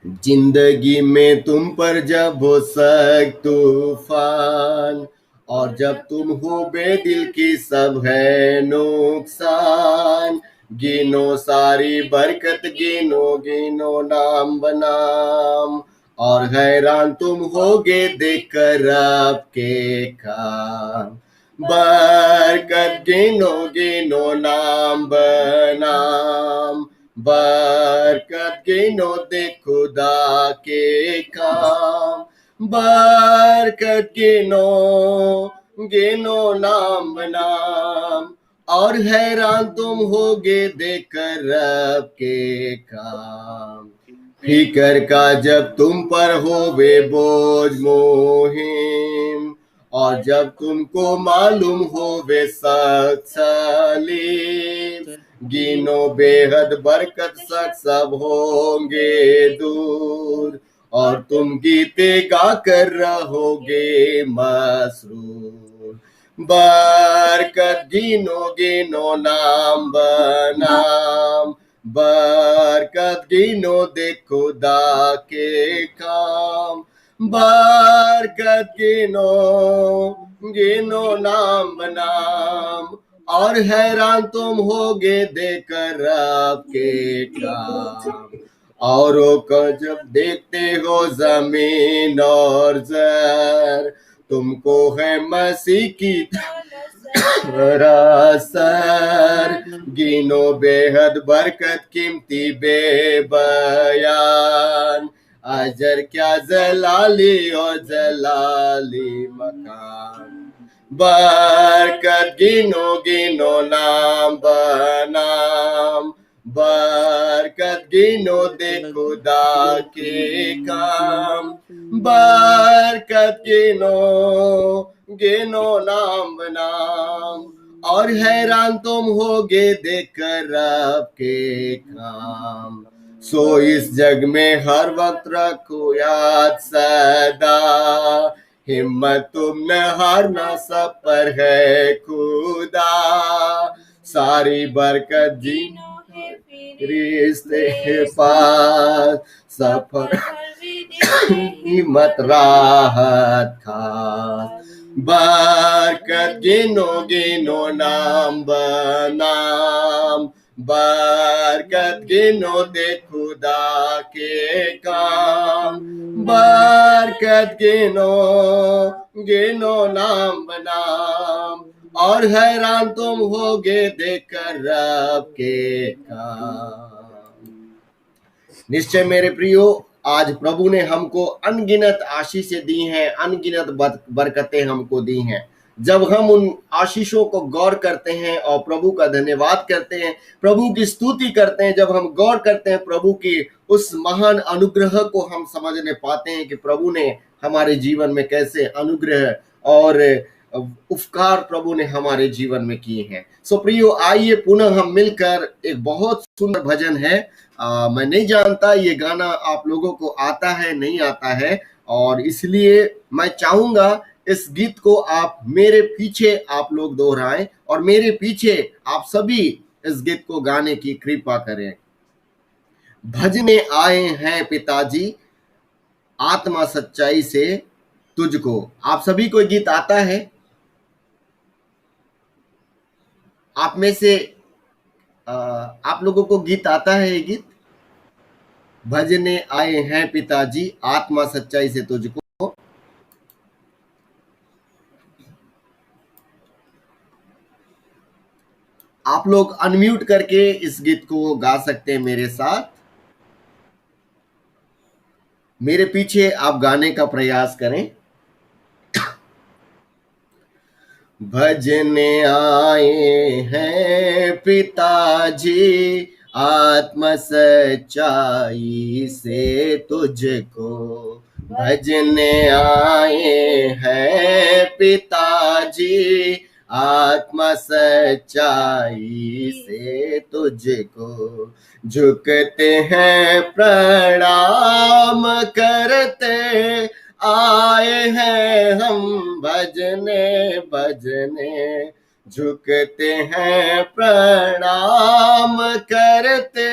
जिंदगी में तुम पर जब हो सख्त तूफान, और जब तुम हो बेदिल की सब है नुकसान, गिनो सारी बरकत, गिनो गिनो नाम बनाम, और हैरान तुम होगे देखकर आपके काम। बरकत गिनो गिनो नाम बनाम, बरकत गिनो दे खुदा के काम। बरकत गिनो गिनो नाम नाम, और हैरान तुम होगे देखकर रब के काम। फिकर का जब तुम पर होवे बोझ मुहिम, और जब तुमको मालूम होवे सख्त सलीम, गिनो बेहद बरकत सब होंगे दूर, और तुम गीते गा कर रहोगे मसरूर। बरकत गिनो गिनो नाम बनाम, बरकत गिनो दे खुदा के काम। बरकत गिनो गिनो नाम बनाम, और हैरान तुम होगे देखकर रब के काम। औरों को जब देखते हो जमीन और जर, तुमको है मसीह की असर। गिनो बेहद बरकत कीमती बेबयान, अजर क्या जलाली और जलाली मकान। बरकत गिनो गिनो नाम बनाम, बरकत गिनो दे खुदा के काम। बरकत गिनो गिनो नाम बनाम, और हैरान तुम होगे देखकर रब के काम। सो इस जग में हर वक्त रखो याद सदा, हिम्मत तुम न हारना, सब पर है खुदा। सारी बरकत जीनो रिश्ते पास, सफर हिम्मत राहत खास। बरकत गिनो गिनो नाम बनाम, बरकत गिनो दे खुदा के काम। बरकत गिनो गिनो नाम बनाम, और हैरान तुम होगे देखकर रब के काम। निश्चय मेरे प्रियो, आज प्रभु ने हमको अनगिनत आशीषें दी हैं, अनगिनत बरकतें हमको दी हैं। जब हम उन आशीषों को गौर करते हैं और प्रभु का धन्यवाद करते हैं, प्रभु की स्तुति करते हैं, जब हम गौर करते हैं प्रभु की उस महान अनुग्रह को, हम समझने पाते हैं कि प्रभु ने हमारे जीवन में कैसे अनुग्रह और उपकार प्रभु ने हमारे जीवन में किए हैं। सो प्रियो, आइए पुनः हम मिलकर, एक बहुत सुंदर भजन है। मैं नहीं जानता ये गाना आप लोगों को आता है नहीं आता है, और इसलिए मैं चाहूंगा इस गीत को आप मेरे पीछे आप लोग दोहराएं, और मेरे पीछे आप सभी इस गीत को गाने की कृपा करें। भजने आए हैं पिताजी आत्मा सच्चाई से तुझको। आप सभी को गीत आता है? आप में से आप लोगों को गीत आता है ये गीत? भजने आए हैं पिताजी आत्मा सच्चाई से तुझको। आप लोग अनम्यूट करके इस गीत को गा सकते हैं मेरे साथ। मेरे पीछे आप गाने का प्रयास करें। भजने आए हैं पिताजी आत्म सच्चाई से तुझको। भजने आए हैं पिताजी आत्म सच्चाई से तुझको। झुकते हैं प्रणाम करते आए हैं हम भजने भजने। झुकते हैं प्रणाम करते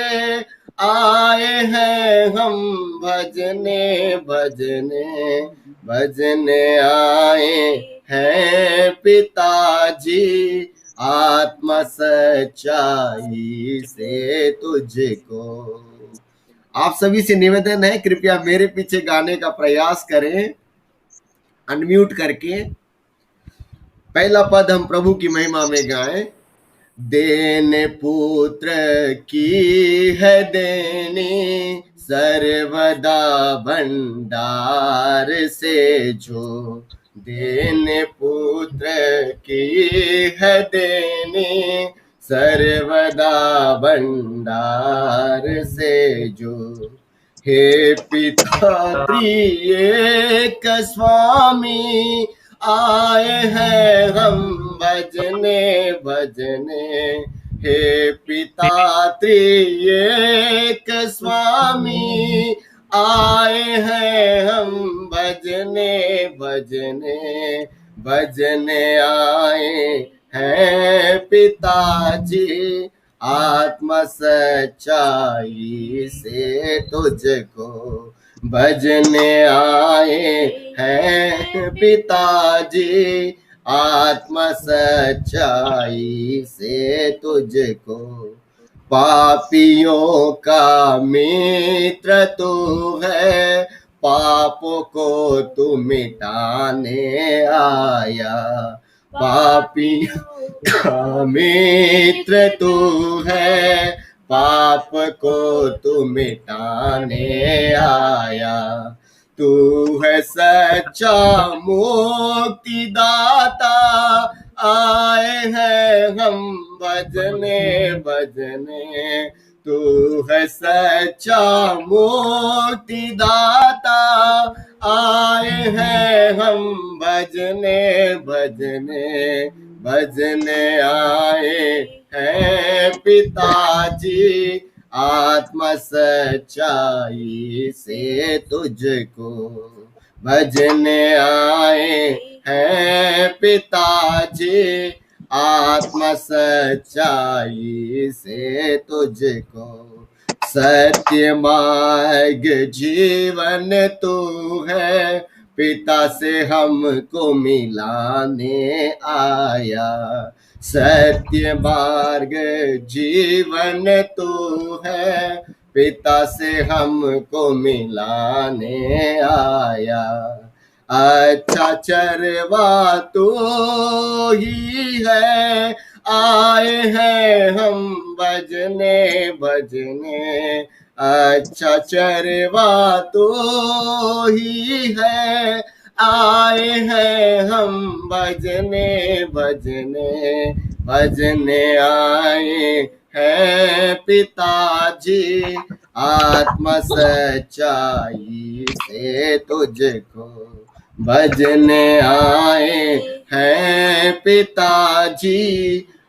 आए हैं हम भजने भजने भजने आए हैं पिताजी, आत्मा सच्चाई से तुझको। आप सभी से निवेदन है, कृपया मेरे पीछे गाने का प्रयास करें अनम्यूट करके। पहला पद हम प्रभु की महिमा में गाएं। देने पुत्र की है देनी, सर्वदा भंडार से जो। देने पुत्र की है देनी, सर्वदा भंडार से जो। हे पिता त्रिएक स्वामी, आए हैं हम भजने भजने। हे पिता त्रिएक स्वामी, आए हैं हम भजने भजने भजने आए हैं पिताजी, आत्मा सच्चाई से तुझको भजने आए हैं पिताजी, आत्मा सच्चाई से तुझको। पापियों का मित्र तू है, पापों को तू मिटाने आया। पापियों का मित्र तू है, पाप को तू मिटाने आया। तू है सच्चा मुक्ति दाता, आए हैं हम भजने भजने। तू है सच्चा मुक्ति दाता, आए हैं हम भजने भजने भजने आए हैं पिताजी, आत्मा सच्चाई से तुझको भजने आए हैं पिताजी, आत्मा सच्चाई से तुझको। सत्य मार्ग जीवन तू है, पिता से हमको मिलाने आया। सत्य मार्ग जीवन तू है, पिता से हमको मिलाने आया। अच्छा चरवा तू ही है, आए हैं हम भजने भजने। अच्छा चरवा तू ही है, आए हैं हम भजने भजने भजने आए हैं पिताजी, आत्मा सच्चाई से तुझको भजने आए हैं पिताजी,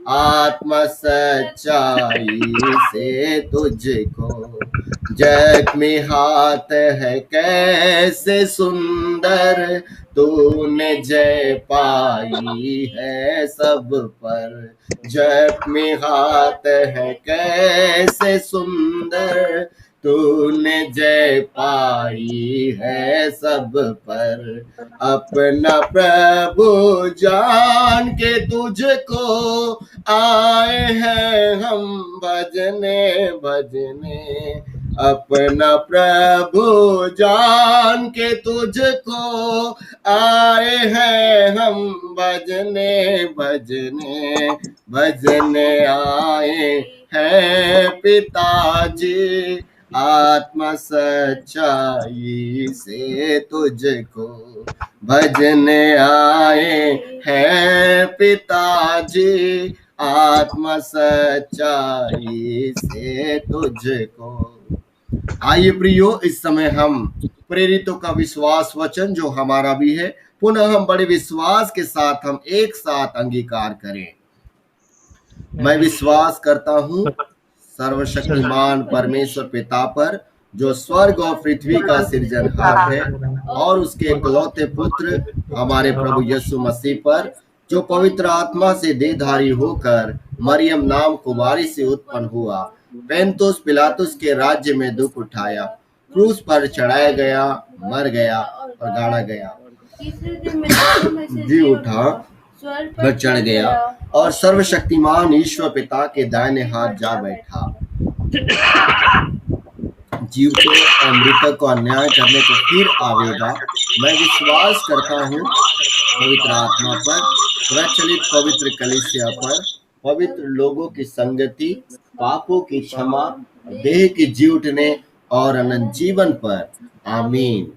आत्मा सच्चाई से तुझको। जख्मी हाथ है कैसे सुंदर, तूने जय पाई है सब पर। जख्मी हाथ है कैसे सुंदर, तूने जय पाई है सब पर। अपना प्रभु जान के तुझको, आए हैं हम भजने भजने। अपना प्रभु जान के तुझको, आए हैं हम भजने भजने भजने आए हैं पिताजी, आत्मा सच्चाई से तुझको भजने आए हैं पिताजी, आत्मा सच्चाई से तुझको। आइए प्रियो, इस समय हम प्रेरितों का विश्वास वचन जो हमारा भी है, पुनः हम बड़े विश्वास के साथ हम एक साथ अंगीकार करें। मैं विश्वास करता हूँ सर्वशक्तिमान परमेश्वर पिता पर, जो स्वर्ग और पृथ्वी का सृजनहार है, और उसके इकलौते पुत्र हमारे प्रभु यीशु मसीह पर, जो पवित्र आत्मा से देहधारी होकर मरियम नाम कुमारी से उत्पन्न हुआ, पेंतुस पिलातुस के राज्य में दुख उठाया, क्रूस पर चढ़ाया गया, मर गया और गाड़ा गया, जी उठा पर चढ़ गया और सर्वशक्तिमान ईश्वर पिता के दाहिने हाथ जा बैठा। जीवों और मृतक को अन्याय करने को फिर आवेगा। मैं विश्वास करता हूँ पवित्र आत्मा पर, प्रचलित पवित्र कलीसिया पर, पवित्र लोगों की संगति, पापों की क्षमा, देह की जी उठने और अनंत जीवन पर। आमीन।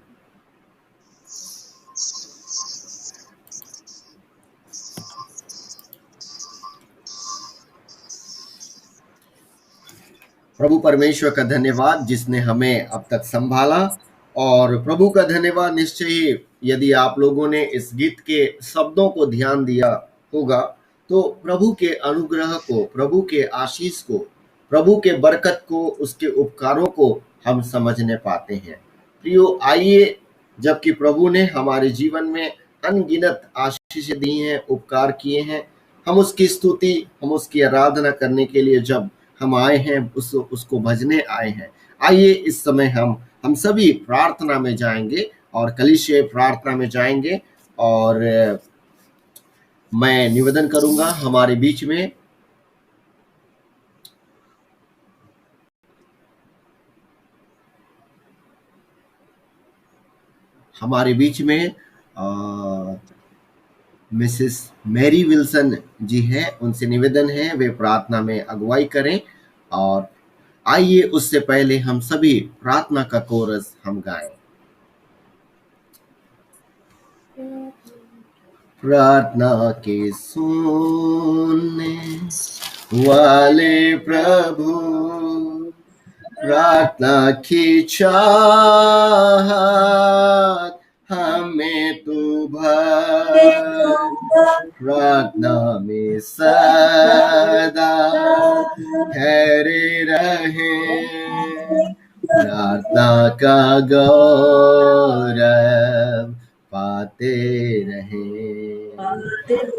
प्रभु परमेश्वर का धन्यवाद जिसने हमें अब तक संभाला, और प्रभु का धन्यवाद निश्चय ही यदि आप लोगों ने इस गीत के शब्दों को ध्यान दिया होगा तो प्रभु के अनुग्रह को, प्रभु के आशीष को, प्रभु के बरकत को, उसके उपकारों को हम समझने पाते हैं। प्रियो, आइए, जबकि प्रभु ने हमारे जीवन में अनगिनत आशीषें दी हैं, उपकार किए हैं, हम उसकी स्तुति, हम उसकी आराधना करने के लिए जब हम आए हैं, उसको भजने आए हैं। आइए इस समय हम सभी प्रार्थना में जाएंगे और कलीसिया प्रार्थना में जाएंगे, और मैं निवेदन करूंगा हमारे बीच में मिसेस मैरी विल्सन जी हैं, उनसे निवेदन है वे प्रार्थना में अगुवाई करें। और आइए उससे पहले हम सभी प्रार्थना का कोरस हम गाएं। प्रार्थना के सुनने वाले प्रभु, प्रार्थना की चाहत हमें तू भर, प्रार्थना में सदा ठहरे रहे, प्रार्थना का गौरव पाते रहे।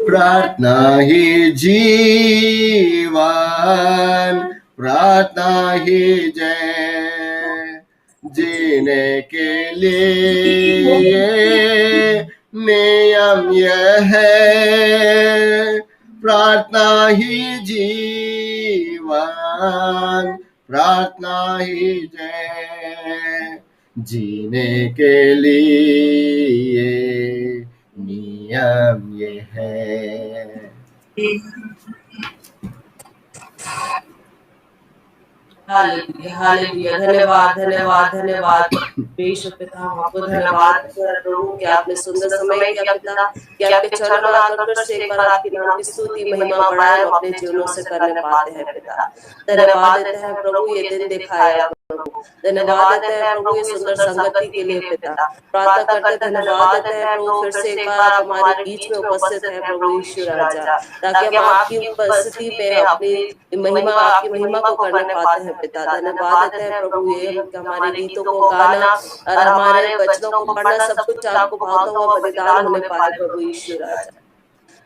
प्रार्थना ही जीवन, प्रार्थना ही जय, जीने के लिए नियम यह है। प्रार्थना ही जीवन, प्रार्थना ही जय, जीने के लिए नियम ये है। Hallelujah, hallelujah. धन्यवाद, धन्यवाद, धन्यवाद यीशु पिता, आपको धन्यवाद प्रभु कि आपने सुंदर समय किया पिता, कि आपके चरणों में आकर फिर से एक बार आपके नाम की स्तुति महिमा बढ़ाए हम अपने जीवनों से करने पाते हैं पिता। धन्यवाद देते हैं प्रभु ये दिन दिखाया प्रभु, धन्यवाद देते हैं प्रभु ये सुंदर संगति के लिए पिता। प्रार्थना करते धन्यवाद देते हैं प्रभु फिर से एक बार आप हमारे बीच में उपस्थित है प्रभु यीशु राजा, ताकि हम आपकी उपस्थिति में अपनी महिमा, आपकी महिमा को करने पाते हैं पिता। धन्यवाद देते हैं प्रभु ये हमारे गीतों को गाना और हमारे वचनों को पढ़ना सब कुछ आपको भावता हुआ बलिदान होने पाए प्रभु यीशु राजा।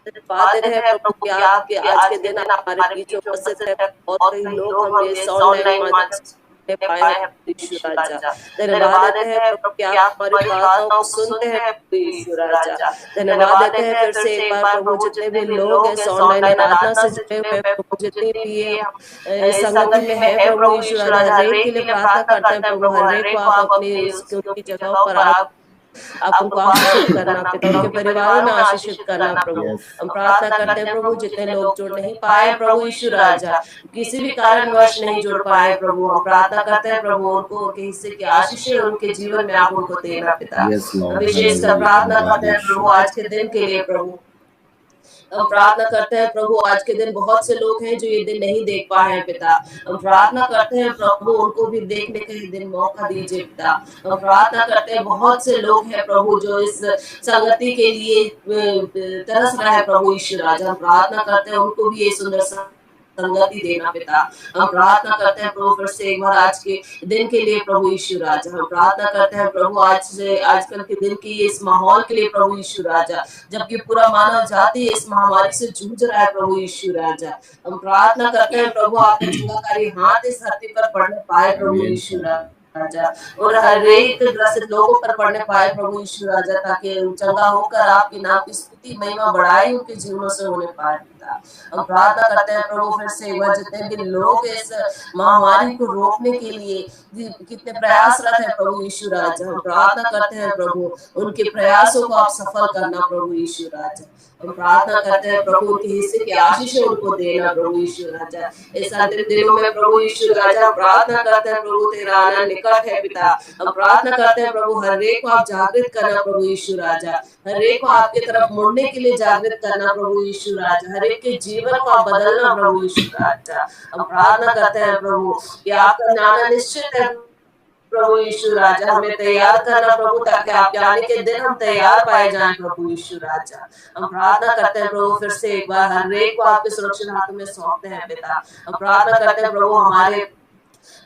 धन्यवाद देते हैं प्रभु कि आपके आज के दिन हमारे बीच में उपस्थित है, बहुत कई लोग हम ये ऑनलाइन पाए हैं यीशु राजा। धन्यवाद देते हैं प्रभु कि आप हमारी प्रार्थनाओं को सुनते हैं यीशु राजा। धन्यवाद देते हैं फिर से एक बार प्रभु जितने भी लोग हैं ऑनलाइन आराधना से जुड़े हुए प्रभु, जितने भी संगति में है प्रभु यीशु राजा, हर एक के लिए प्रार्थना करते हैं प्रभु, हर एक को आप अपनी उनकी जगहों पर आप उनको आशीषित करना पिता, उनके परिवारों में आशीषित करना प्रभु। हम प्रार्थना करते हैं प्रभु जितने लोग जुड़ नहीं पाए प्रभु यीशु राजा, किसी भी कारणवश नहीं जुड़ पाए प्रभु, हम प्रार्थना करते हैं प्रभु उनको उनके हिस्से की आशीषें उनके जीवन में आप उनको देना पिता। विशेषकर प्रार्थना करते हैं प्रभु आज के दिन के लिए प्रभु, हम प्रार्थना करते हैं प्रभु आज के दिन बहुत से लोग हैं जो ये दिन नहीं देख पाए हैं पिता। हम प्रार्थना करते हैं प्रभु उनको भी देखने का ये दिन मौका दीजिए पिता। हम प्रार्थना करते हैं बहुत से लोग हैं प्रभु जो इस संगति के लिए तरस रहे हैं प्रभु यीशु राजा, हम प्रार्थना करते हैं उनको भी ये सुंदर संगति देना पिता। हम प्रार्थना करते हैं प्रभु फिर से एक बार आज के दिन के लिए प्रभु यीशु राजा। हम प्रार्थना करते हैं प्रभु आजकल के दिन की इस माहौल के लिए प्रभु यीशु राजा, जबकि पूरा मानव जाति इस महामारी से जूझ रहा है प्रभु यीशु राजा। हम प्रार्थना करते हैं प्रभु आपका चंगाकारी हाथ इस धरती पर पड़ने पाए प्रभु यीशु राजा, और हर एक ग्रसित लोगों पर पड़ने पाए प्रभु यीशु राजा, ताकि चंगा होकर आपके नाम की स्तुति महिमा बढ़ाई उनके जीवनों से होने पाए पिता। हम प्रार्थना करते हैं प्रभु फिर से एक बार जितने भी लोग इस महामारी को रोकने के लिए कितने प्रयासरत है प्रभु यीशु राजा, हम प्रार्थना करते हैं प्रभु उनके प्रयासों को आप सफल करना प्रभु यीशु राजा। हम प्रार्थना करते हैं प्रभु उनके हिस्से की आशीष उनको देना प्रभु यीशु राजा। इस अंतिम दिनों में प्रभु यीशु राजा प्रार्थना करते हैं प्रभु तेरा आना निकट है पिता। हम प्रार्थना करते हैं प्रभु हर एक को आप जागृत करना प्रभु यीशु राजा, हर एक को आपकी तरफ मुड़ने के लिए जागृत करना प्रभु यीशु राजा, हर एक के जीवन को आप बदलना प्रभु यीशु राजा। हम प्रार्थना करते हैं प्रभु कि आपका आना निश्चित है प्रभु यीशु राजा, हमें तैयार करना प्रभु ताकि आपके आने के दिन हम तैयार पाए जाएं प्रभु यीशु राजा। हम प्रार्थना करते हैं प्रभु फिर से एक बार हर एक को आपके सुरक्षित हाथों में सौंपते हैं पिता। हम प्रार्थना करते हैं प्रभु हमारे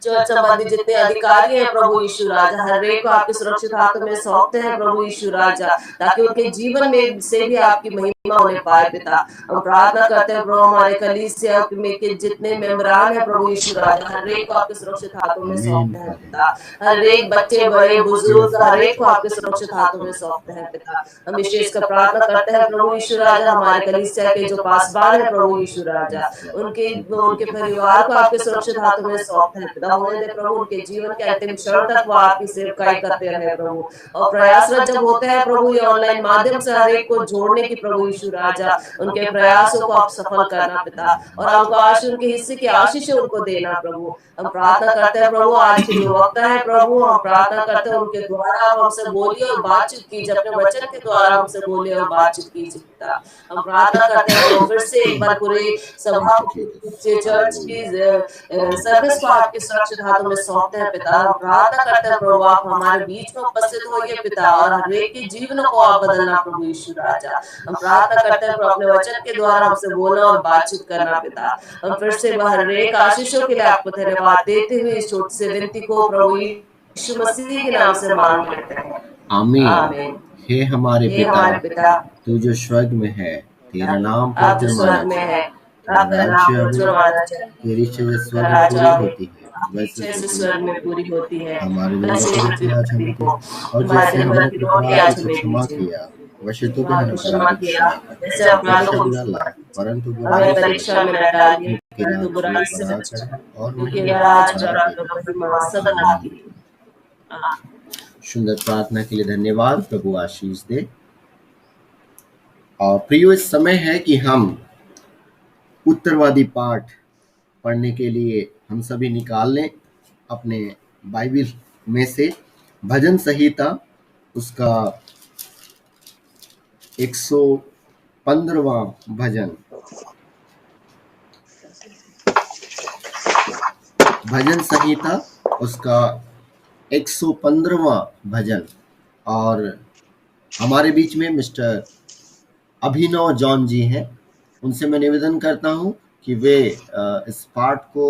चर्च संबंधी जितने अधिकारी हैं प्रभु यीशु राजा, हर एक को आपके सुरक्षित हाथों में सौंपते हैं प्रभु यीशु राजा, ताकि उनके जीवन में से भी आपकी महिमा होने पाए पिता। हम प्रार्थना करते हैं प्रभु हमारे कलीसिया में के जितने मेंबरान हैं प्रभु यीशु राजा, हर एक को आपके सुरक्षित हाथों में सौंपते हैं पिता। हर एक बच्चे बड़े बुजुर्ग हर एक को आपके सुरक्षित हाथों में सौंपते हैं पिता। हम विशेष कर प्रार्थना करते हैं प्रभु यीशु राजा हमारे कलीसिया के जो पासवान है प्रभु यीशु राजा, उनके परिवार को आपके सुरक्षित हाथों में सौंपते हैं पिता। होने दे प्रभु उनके जीवन के अंतिम क्षण तक वो आपकी सेवकाई करते रहे प्रभु, और प्रयासरत जब होते हैं प्रभु ये ऑनलाइन माध्यम से हर एक को जोड़ने की प्रभु यीशु राजा, उनके प्रयासों को आप सफल करना पिता, और हमको आशीष उनके हिस्से की आशीष उनको देना प्रभु। हम प्रार्थना करते हैं प्रभु आज के जो वक्त है प्रभु, हम प्रार्थना करते हैं उनके द्वारा आप हमसे बोलिए और बातचीत कीजिए, अपने वचन के द्वारा हमसे बोलिए और बातचीत कीजिए पिता। हम प्रार्थना करते हैं फिर से एक बार पूरे सभा चर्च की सर्विस को आपके सुरक्षित हाथों में सौंपते हैं पिता। हम प्रार्थना करते हैं प्रभु आप हमारे बीच में उपस्थित होइए पिता, और हर एक के जीवन को आप बदलना प्रभु यीशु राजा। हम प्रार्थना करते हैं प्रभु अपने वचन के द्वारा हमसे बोलना और बातचीत करना पिता। हम फिर से हर एक आशीषों के लिए आपको धन्यवाद देते हुए इस छोटी सी विनती को प्रभु यीशु मसीह के नाम से मांग लेते हैं, आमीन। हे हमारे पिता, तू जो स्वर्ग में है, तेरा नाम पवित्र माना जाए, तेरी इच्छा स्वर्ग में पूरी होती है वैसे स्वर्ग में पूरी होती है। हमारे लिए और जैसे हमने क्षमा किया वैसे तो क्षमा किया, जैसे अपराधों को परंतु परीक्षा में न डालिए, परंतु बुराई से बचाओ, क्योंकि राज और महिमा सुंदर प्रार्थना के लिए धन्यवाद। प्रभु आशीष दे। और प्रियो इस समय है कि हम उत्तरवादी पाठ पढ़ने के लिए हम सभी निकाल लें अपने बाइबल में से भजन संहिता उसका 115वां भजन, भजन संहिता उसका 115वां भजन। और हमारे बीच में मिस्टर अभिनव जॉन जी हैं, उनसे मैं निवेदन करता हूं कि वे इस पाठ को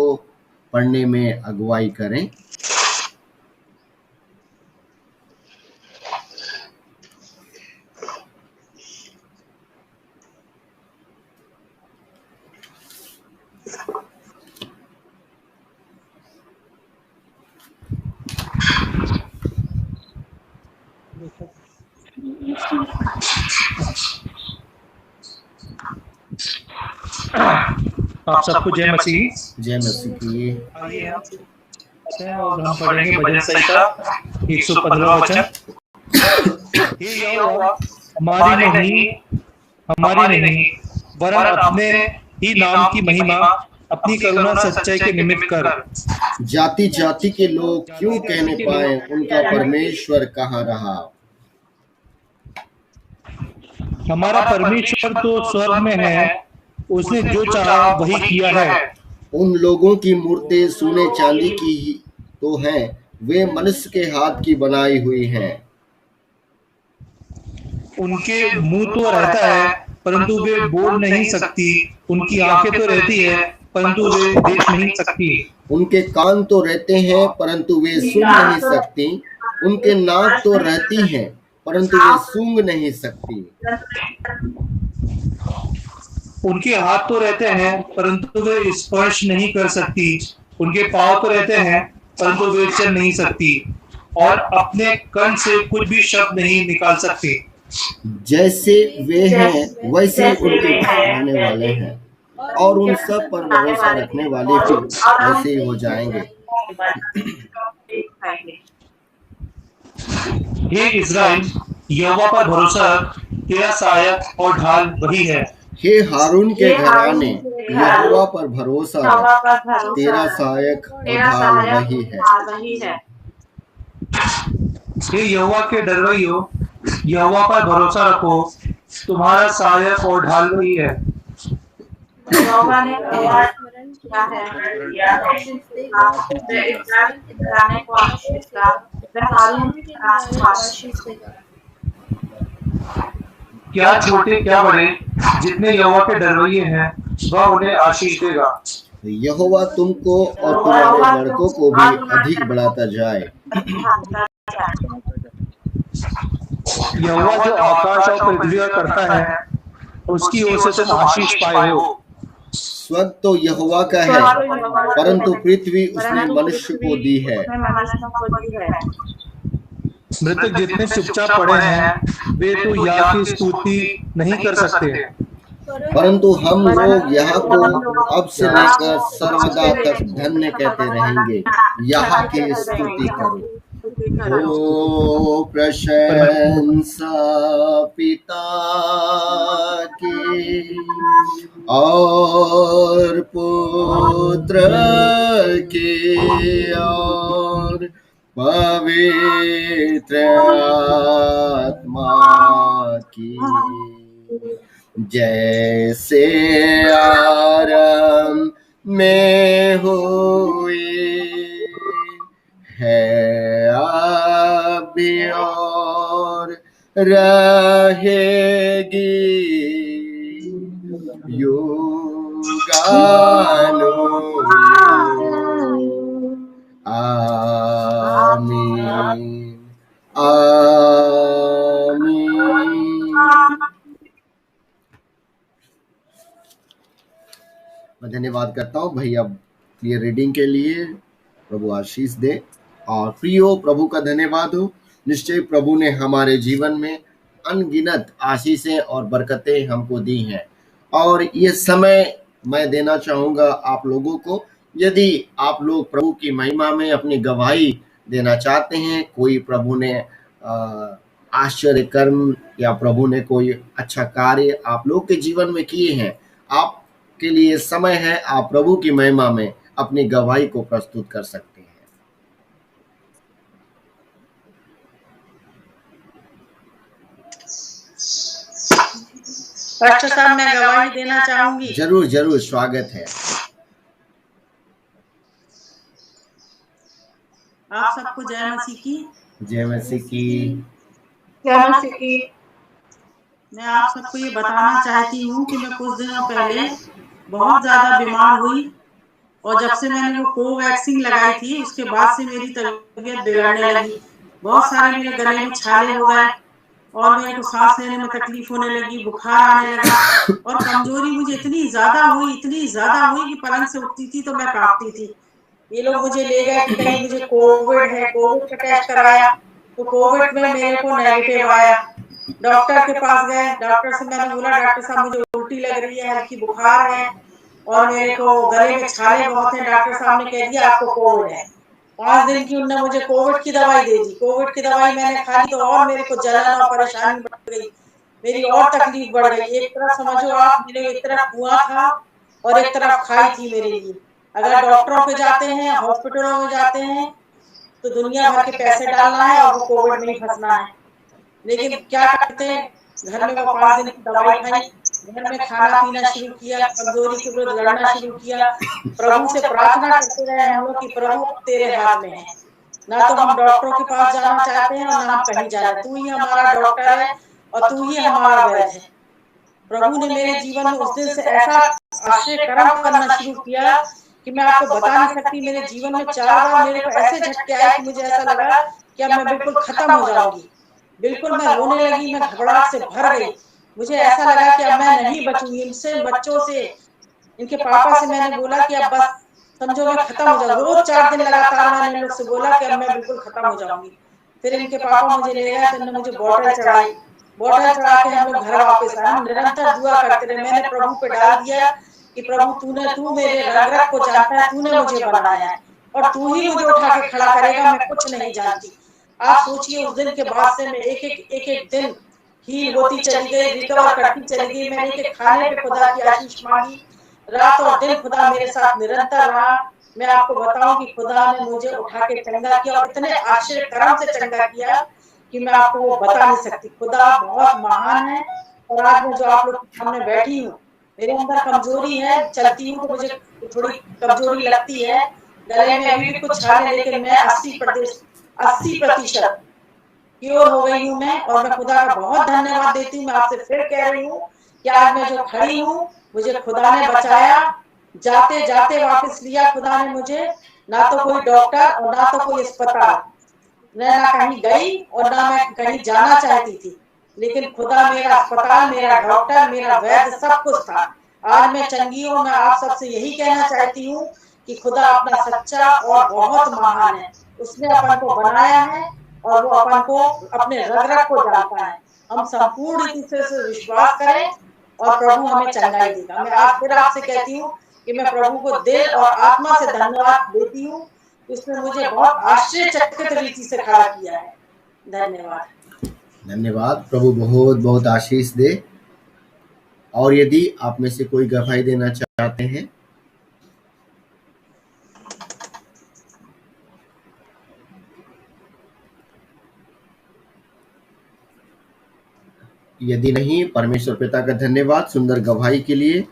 पढ़ने में अगुवाई करें। आप सबको जय मसीह। जय मसीह की। और हम पढ़ेंगे भजन संहिता 115वां वचन। हे यहोवा हमारी नहीं वरन अपने ही नाम की महिमा अपनी करुणा सच्चाई के निमित्त कर। जाति जाति के लोग क्यों कहने पाए उनका परमेश्वर कहाँ रहा। हमारा परमेश्वर तो स्वर्ग में है, उसने जो चाहा वही किया है। उन लोगों की मूर्तें सोने चांदी की ही तो हैं, वे मनुष्य के हाथ की बनाई हुई हैं। उनके मुंह तो रहता है परंतु वे बोल नहीं सकती, उनकी आंखें तो रहती है परंतु वे देख नहीं सकती। उनके कान तो रहते हैं परंतु वे सुन नहीं सकती। उनके नाक तो रहती हैं परंतु वे सूंघ नहीं सकती। उनके हाथ तो रहते हैं परंतु वे स्पर्श नहीं कर सकती। उनके पांव तो रहते हैं परंतु वे चल नहीं सकती और अपने कंठ से कुछ भी शब्द नहीं निकाल सकती। जैसे वे हैं वैसे उनके ठहराने वाले हैं और उन सब पर भरोसा रखने वाले भी वैसे ही हो जाएंगे। हे इज़राइल, यहोवा पर भरोसा रख, तेरा सहायक और ढाल वही है। हे हारून के घराने, यहोवा पर भरोसा रख, तेरा सहायक और ढाल वही है। हे यहोवा के डरवैयो, यहोवा पर भरोसा रखो, तुम्हारा सहायक और ढाल वही है। यहोवा ने क्या है को आशीष देगा, वह हारून के घराने को आशीष देगा। क्या छोटे क्या बड़े, जितने यहोवा के डरवैये हैं वह उन्हें आशीष देगा। यहोवा तुमको और तुम्हारे लड़कों को भी अधिक बढ़ाता जाए। यहोवा जो आकाश और पृथ्वी का करता है, उसकी ओर से तुम आशीष पाए हो। स्वर्ग तो यहोवा का है परंतु पृथ्वी उसने मनुष्य को दी है। मृतक जितने चुपचाप पड़े हैं वे तो याह की स्तुति नहीं कर सकते, परंतु हम लोग यहाँ को अब से लेकर सर्वदा तक धन्य कहते रहेंगे। यहाँ की स्तुति करो। ओ प्रशंसा पिता की और पुत्र की और पवित्र आत्मा की, जैसे आरंभ में हुई है अब भी और रहेगी युगानुयुग। आमीन आमीन। मैं धन्यवाद करता हूँ भैया ये रीडिंग के लिए। प्रभु आशीष दे। और प्रियो, प्रभु का धन्यवाद हो। निश्चय प्रभु ने हमारे जीवन में अनगिनत आशीषें और बरकतें हमको दी हैं और ये समय मैं देना चाहूँगा आप लोगों को। यदि आप लोग प्रभु की महिमा में अपनी गवाही देना चाहते हैं, कोई प्रभु ने आश्चर्य कर्म या प्रभु ने कोई अच्छा कार्य आप लोग के जीवन में किए हैं, आपके लिए समय है। आप प्रभु की महिमा में अपनी गवाही को प्रस्तुत कर सकते हैं। पास्टर साहब, मैं गवाही देना चाहूंगी। जरूर जरूर, स्वागत है। आप सबको जय मसीह की। जय मसीह की। जय मसीह की। मैं आप सबको ये बताना चाहती हूँ कि मैं कुछ दिनों पहले बहुत ज्यादा बीमार हुई और जब से मैंने वो कोवैक्सीन लगाई थी उसके बाद से मेरी तबीयत बिगड़ने लगी। बहुत सारे मेरे गले में छाले हो गए और मेरे को सांस लेने में तकलीफ होने लगी, बुखार आने लगा और कमजोरी मुझे इतनी ज्यादा हुई कि पलंग से उठती थी तो मैं कांपती थी। ये लोग मुझे ले गए कि कहीं मुझे कोविड है, कोविड का टेस्ट कराया तो कोविड में मेरे को नेगेटिव आया। डॉक्टर के पास गए, डॉक्टर से मैंने बोला डॉक्टर साहब मुझे उल्टी लग रही है, हल्की बुखार है और मेरे को गले में छाले बहुत हैं। डॉक्टर साहब ने कह दिया आपको कोविड है। 5 दिन की उन्होंने मुझे कोविड की दवाई दे दी। कोविड की दवाई मैंने खाई तो और मेरे को जलन और परेशानी बढ़ गई, मेरी और तकलीफ बढ़ गई। एक तरफ समझो आप, मेरे एक तरफ कुआं था और एक तरफ खाई थी मेरे लिए। अगर डॉक्टरों पे जाते हैं, हॉस्पिटलों में जाते हैं तो दुनिया भर के पैसे डालना है और वो कोविड में ही फंसना है। लेकिन क्या करते हैं, घर में वो 5 दिन की दवाई खाई, घर में खाना पीना शुरू किया, कमजोरी के विरुद्ध लड़ना शुरू किया, प्रभु से प्रार्थना करते रहे हम लोग कि प्रभु तेरे हाथ में है। ना तो हम डॉक्टरों के पास जाना चाहते हैं और ना हम कहीं जाना, तू ही हमारा डॉक्टर है और तू ही हमारा वैद्य है। प्रभु ने मेरे जीवन में उस दिन से ऐसा आश्चर्य कर्म करना शुरू किया कि मैं आपको बता नहीं सकती। मेरे जीवन में 4 बार मेरे को ऐसे झटके आए कि मुझे ऐसा लगा कि अब मैं बिल्कुल खत्म हो जाऊंगी। बिल्कुल मैं रोने लगी, मैं घबराहट से भर गई। मुझे ऐसा लगा कि अब मैं नहीं बचूंगी। इनसे, बच्चों से, इनके पापा से मैंने बोला कि अब बस समझो मैं खत्म हो जाऊँ। रोज 4 दिन लगातार मैंने इन लोग से बोला कि अब मैं बिल्कुल खत्म हो जाऊंगी। फिर इनके पापा मुझे ले गए, तो इन्होंने मुझे बॉटल चढ़ाई। बॉटल चढ़ा के हम लोग घर वापस आए। हम निरंतर दुआ करते रहे। मैंने प्रभु पे डाल दिया कि प्रभु तू मेरे रग रग को जानता है, तूने मुझे बनाया है और तू ही मुझे उठा के खड़ा करेगा, मैं कुछ नहीं जानती। आप सोचिए, उस दिन के बाद से मैं एक दिन हील होती चली गई, रिकवर करती चली गई। मैंने एक खाने पे खुदा की आशीष मांगी। रात और दिन खुदा मेरे साथ निरंतर रहा। मैं आपको बताऊं कि खुदा ने मुझे उठा के चंगा किया और इतने आश्चर्य कर्म से चंगा किया कि मैं आपको वो बता नहीं सकती। खुदा बहुत महान है। और आज मैं जो आप लोग के सामने बैठी हूँ, मेरे अंदर कमजोरी है, चलती हूँ तो मुझे थोड़ी कमजोरी लगती है, गले में अभी भी कुछ छाले, लेकिन मैं 80% प्योर हो गई हूँ मैं। और मैं खुदा का बहुत धन्यवाद देती हूँ। मैं आपसे फिर कह रही हूँ कि आज मैं जो खड़ी हूँ, मुझे खुदा ने बचाया। जाते जाते वापस लिया खुदा ने मुझे। ना तो कोई डॉक्टर और ना तो कोई अस्पताल, मैं ना कहीं गई और ना मैं कहीं जाना चाहती थी, लेकिन खुदा मेरा अस्पताल, मेरा डॉक्टर, मेरा वैद्य सब कुछ था। आज मैं चंगी हूँ। मैं आप सबसे यही कहना चाहती हूँ कि खुदा अपना सच्चा और बहुत महान है। उसने अपन को बनाया है और वो अपन को अपने रग रग को जानता है। हम संपूर्ण रीति से विश्वास करें और प्रभु हमें चंगाई देगा। मैं आज फिर आपसे कहती हूँ कि मैं प्रभु को दिल और आत्मा से धन्यवाद देती हूँ। उसने मुझे बहुत आश्चर्यचकित रीति से खड़ा किया है। धन्यवाद। धन्यवाद। प्रभु बहुत बहुत आशीष दे। और यदि आप में से कोई गवाही देना चाहते हैं, यदि नहीं, परमेश्वर पिता का धन्यवाद सुंदर गवाही के लिए।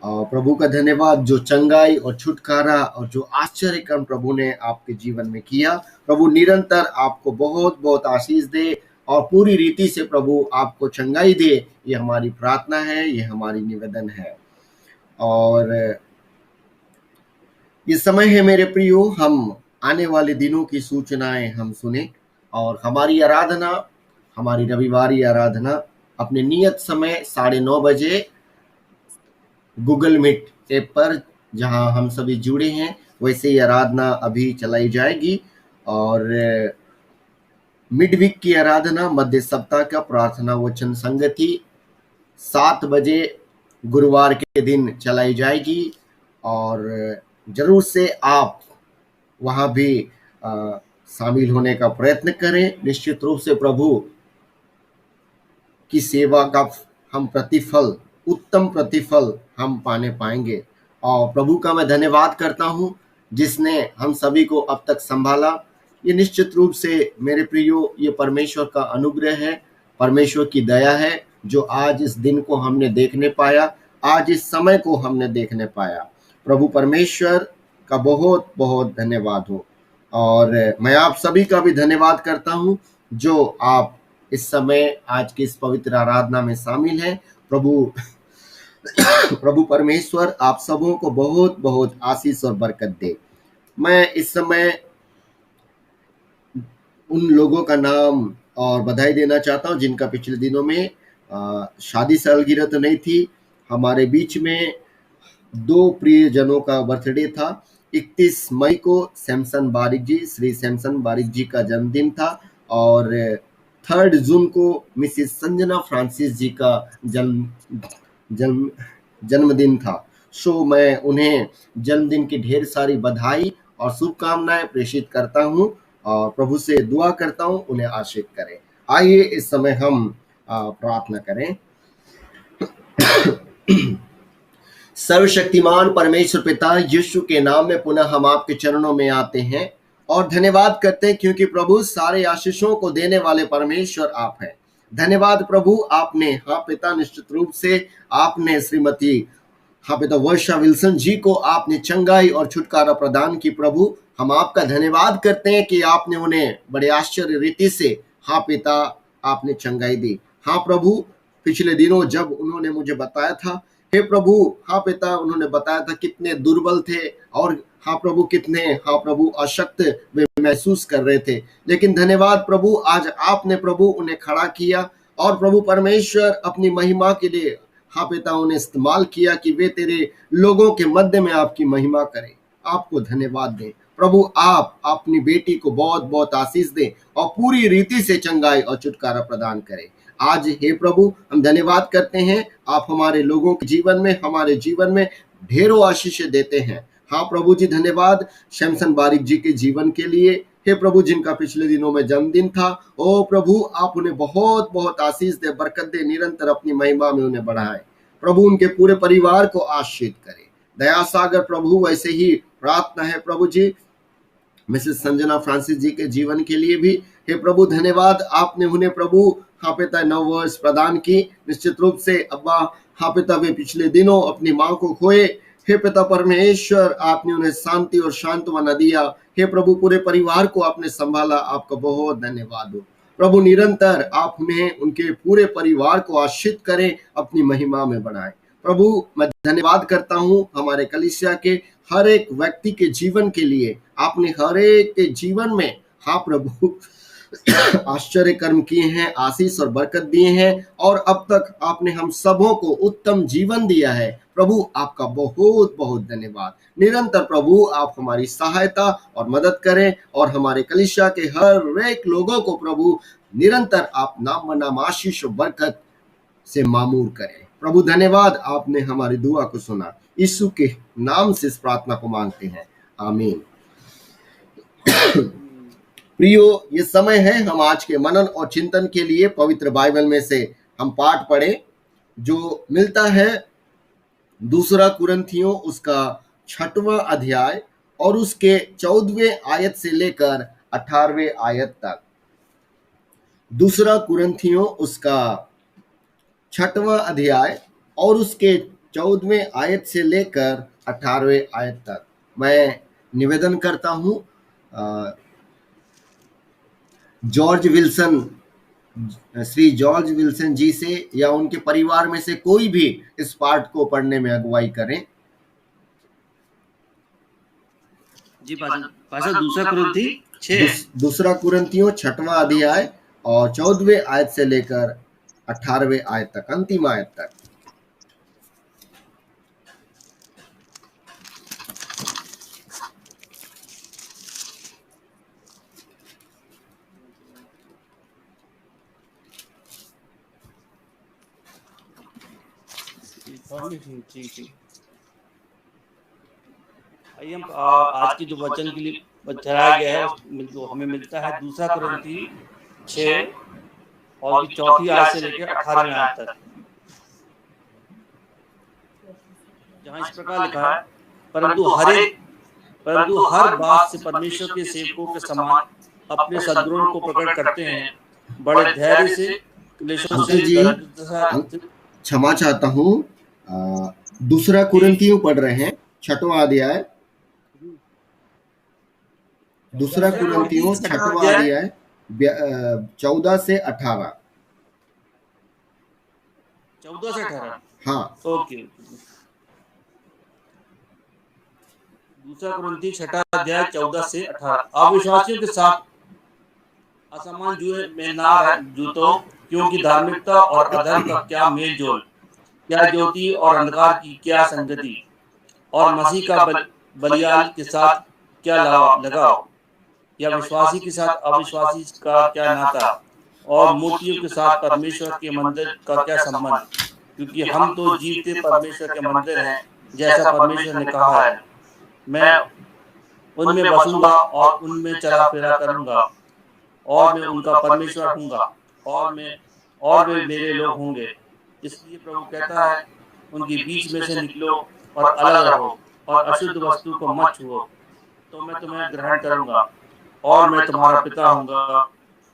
और प्रभु का धन्यवाद जो चंगाई और छुटकारा और जो आश्चर्य कर्म प्रभु ने आपके जीवन में किया। प्रभु निरंतर आपको बहुत बहुत आशीष दे और पूरी रीति से प्रभु आपको चंगाई दे। ये हमारी प्रार्थना है, ये हमारी निवेदन है। और ये समय है मेरे प्रियो, हम आने वाले दिनों की सूचनाएं हम सुने। और हमारी आराधना, हमारी रविवारी आराधना अपने नियत समय 9:30 बजे गूगल मीट ऐप पर, जहां हम सभी जुड़े हैं, वैसे ही आराधना अभी चलाई जाएगी। और मिडवीक की आराधना, मध्य सप्ताह का प्रार्थना वचन संगति 7 बजे गुरुवार के दिन चलाई जाएगी। और जरूर से आप वहां भी शामिल होने का प्रयत्न करें। निश्चित रूप से प्रभु की सेवा का हम प्रतिफल, उत्तम प्रतिफल हम पाने पाएंगे। और प्रभु का मैं धन्यवाद करता हूं जिसने हम सभी को अब तक संभाला। ये निश्चित रूप से मेरे प्रियो, ये परमेश्वर का अनुग्रह है, परमेश्वर की दया है जो आज इस दिन को हमने देखने पाया, आज इस समय को हमने देखने पाया। प्रभु परमेश्वर का बहुत बहुत धन्यवाद हो। और मैं आप सभी का भी धन्यवाद करता हूं जो आप इस समय आज की इस पवित्र आराधना में शामिल हैं। प्रभु परमेश्वर आप सबों को बहुत बहुत आशीष और बरकत दे। मैं इस समय उन लोगों का नाम और बधाई देना चाहता हूं जिनका पिछले दिनों में शादी सालगिरह तो नहीं थी। हमारे बीच में 2 प्रियजनों का बर्थडे था। 31 मई को सैमसन बारिक जी, श्री सैमसन बारिक जी का जन्मदिन था। और 3 जून को मिसिस संजना फ्रांसिस जी का जन्मदिन था। सो मैं उन्हें जन्मदिन की ढेर सारी बधाई और शुभकामनाएं प्रेषित करता हूं और प्रभु से दुआ करता हूं उन्हें आशीष करें। आइए इस समय हम प्रार्थना करें। सर्वशक्तिमान परमेश्वर पिता, यीशु के नाम में पुनः हम आपके चरणों में आते हैं और धन्यवाद करते हैं क्योंकि प्रभु सारे आशीषों को देने वाले परमेश्वर आप हैं। धन्यवाद प्रभु, आपने पिता निश्चित रूप से आपने श्रीमती पिता वर्षा विल्सन जी को आपने चंगाई और छुटकारा प्रदान की। प्रभु हम आपका धन्यवाद करते हैं कि आपने उन्हें बड़े आश्चर्य रीति से पिता आपने चंगाई दी। प्रभु पिछले दिनों जब उन्होंने मुझे बताया था, हे प्रभु, हाँ पिता, उन्होंने बताया था कितने दुर्बल थे और हाँ प्रभु कितने, हाँ प्रभु, अशक्त वे महसूस कर रहे थे। लेकिन धन्यवाद प्रभु, आज आपने प्रभु उन्हें खड़ा किया और प्रभु परमेश्वर अपनी महिमा के लिए, हाँ पिता, उन्हें इस्तेमाल किया कि वे तेरे लोगों के मध्य में आपकी महिमा करें। आपको धन्यवाद दें प्रभु। आप अपनी बेटी को बहुत बहुत आशीष दें और पूरी रीति से चंगाई और छुटकारा प्रदान करें। आज हे प्रभु, हम धन्यवाद करते हैं, आप हमारे लोगों के जीवन में, हमारे जीवन में ढेरों आशीष देते हैं। हाँ प्रभु जी, धन्यवाद शमसन बारिक जी के जीवन के लिए, हे प्रभु, जिनका पिछले दिनों में जन्मदिन था। ओ प्रभु, आप उन्हें बहुत बहुत आशीष दे, बरकत दे, निरंतर अपनी महिमा में उन्हें बढ़ाएं। प्रभु उनके पूरे परिवार को आशीष करें। दया सागर प्रभु, वैसे ही प्रार्थना है प्रभु जी मिसेस संजना फ्रांसिस जी के जीवन के लिए भी। हे प्रभु धन्यवाद, आपने उन्हें प्रभु, हाँ पिता, 9 वर्ष प्रदान की। निश्चित रूप से अब्बा, हाँ पिता, वे पिछले दिनों अपनी माँ को खोए। हे पिता परमेश्वर, आपने उन्हें शांति और सांत्वना दिया। हे प्रभु, पूरे परिवार को आपने संभाला, आपका बहुत धन्यवाद हो प्रभु। निरंतर आप उन्हें, उनके पूरे परिवार को आशीष करें, अपनी महिमा में बढ़ाएं। प्रभु मैं धन्यवाद करता हूँ हमारे कलीसिया के हर एक व्यक्ति के जीवन के लिए। आपने हर एक के जीवन में, हाँ प्रभु, आश्चर्य कर्म किए हैं, आशीष और बरकत दिए हैं, और अब तक आपने हम सबों को उत्तम जीवन दिया है। प्रभु आपका बहुत बहुत धन्यवाद। निरंतर प्रभु आप हमारी सहायता और मदद करें और हमारे कलीसिया के हर एक लोगों को प्रभु निरंतर आप नाम बनाम आशीष और बरकत से मामूर करें। प्रभु धन्यवाद, आपने हमारी दुआ को सुना। यीशु के नाम से इस प्रार्थना को मांगते हैं, आमीन। प्रियो, ये समय है हम आज के मनन और चिंतन के लिए पवित्र बाइबल में से हम पाठ पढ़े, जो मिलता है 2 कुरिन्थियों उसका 6वां अध्याय और उसके 14वें आयत से लेकर 18वें आयत तक। 2 कुरिन्थियों उसका 6वां अध्याय और उसके 14वें आयत से लेकर 18वें आयत तक। मैं निवेदन करता हूं श्री जॉर्ज विल्सन जी से, या उनके परिवार में से कोई भी इस पाठ को पढ़ने में अगुवाई करें। जी पाशा 2 कुरिन्थी 6 2 कुरिन्थियों 6वां अध्याय और 14वें आयत से लेकर 18वें आयत तक, अंतिम आयत तक। आइए हम आज की जो वचन के लिए चढ़ाया गया है जो हमें मिलता है 2 कुरिन्थी 6 और 4वीं आयत से लेकर 18वें आयत तक, जहाँ इस प्रकार लिखा है, परंतु हर बात से परमेश्वर के सेवकों के समान अपने सद्गुणों को प्रकट करते हैं, बड़े धैर्य से क्लेशों से। क्षमा चाहता हूँ, 2 कुरिन्थियों पढ़ रहे हैं 6वां अध्याय, 2 कुरिन्थियों 6वां अध्याय 14 से 18। 14 से 18, हाँ ओके। 2 कुरिन्थी 6वां अध्याय 14 से 18। अविश्वासियों के साथ असमान जुए में ना जूतो, क्योंकि धार्मिकता और अधर्म का क्या मेल जोल, क्या ज्योति और अंधकार की क्या संगति, और मसीह का बलियाल के साथ क्या लगाओ, या विश्वासी के साथ अविश्वासी का क्या नाता, और मूर्तियों के साथ परमेश्वर के मंदिर का क्या संबंध, क्योंकि हम तो जीवते परमेश्वर के मंदिर हैं, जैसा परमेश्वर ने कहा है, मैं उनमें बसूंगा और उनमें चला फिरा करूंगा, और मैं उनका परमेश्वर हूँगा, और वे मेरे लोग होंगे। इसलिए प्रभु कहता है, उनके बीच में से निकलो और अलग रहो, और अशुद्ध वस्तु को मत छुओ, तो मैं तुम्हें ग्रहण करूंगा, और मैं तुम्हारा पिता होऊंगा,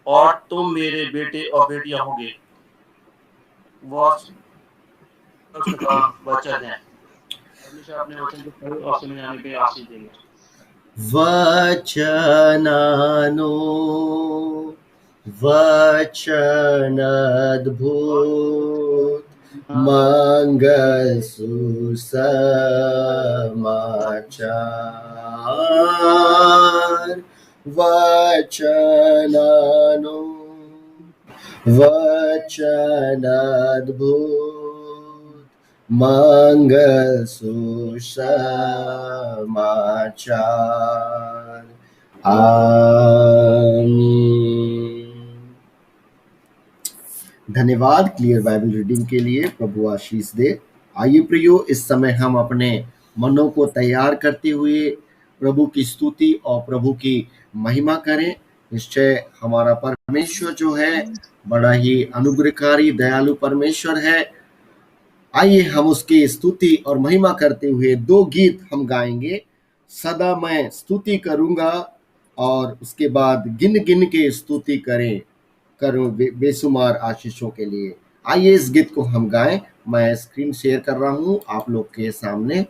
और तुम मेरे बेटे और बेटियां होंगे। वचन है, परमेश्वर अपने वचन को पढ़े और सुनाने पे आशीष देंगे। वचनानो वचन अद्भुत मंगल सुसमाचार वचन अद्भुत मंगल सुसमाचार। आमीन। धन्यवाद क्लियर बाइबल रीडिंग के लिए। प्रभु आशीष दे। आइए प्रियो, इस समय हम अपने मनों को तैयार करते हुए प्रभु की स्तुति और प्रभु की महिमा करें। निश्चय हमारा परमेश्वर जो है बड़ा ही अनुग्रहकारी दयालु परमेश्वर है। आइए हम उसकी स्तुति और महिमा करते हुए 2 गीत हम गाएंगे। सदा मैं स्तुति करूंगा और उसके बाद गिन गिन के स्तुति करूं बेसुमार आशीषों के लिए। आइए इस गीत को हम गाएं। मैं स्क्रीन शेयर कर रहा हूं आप लोग के सामने।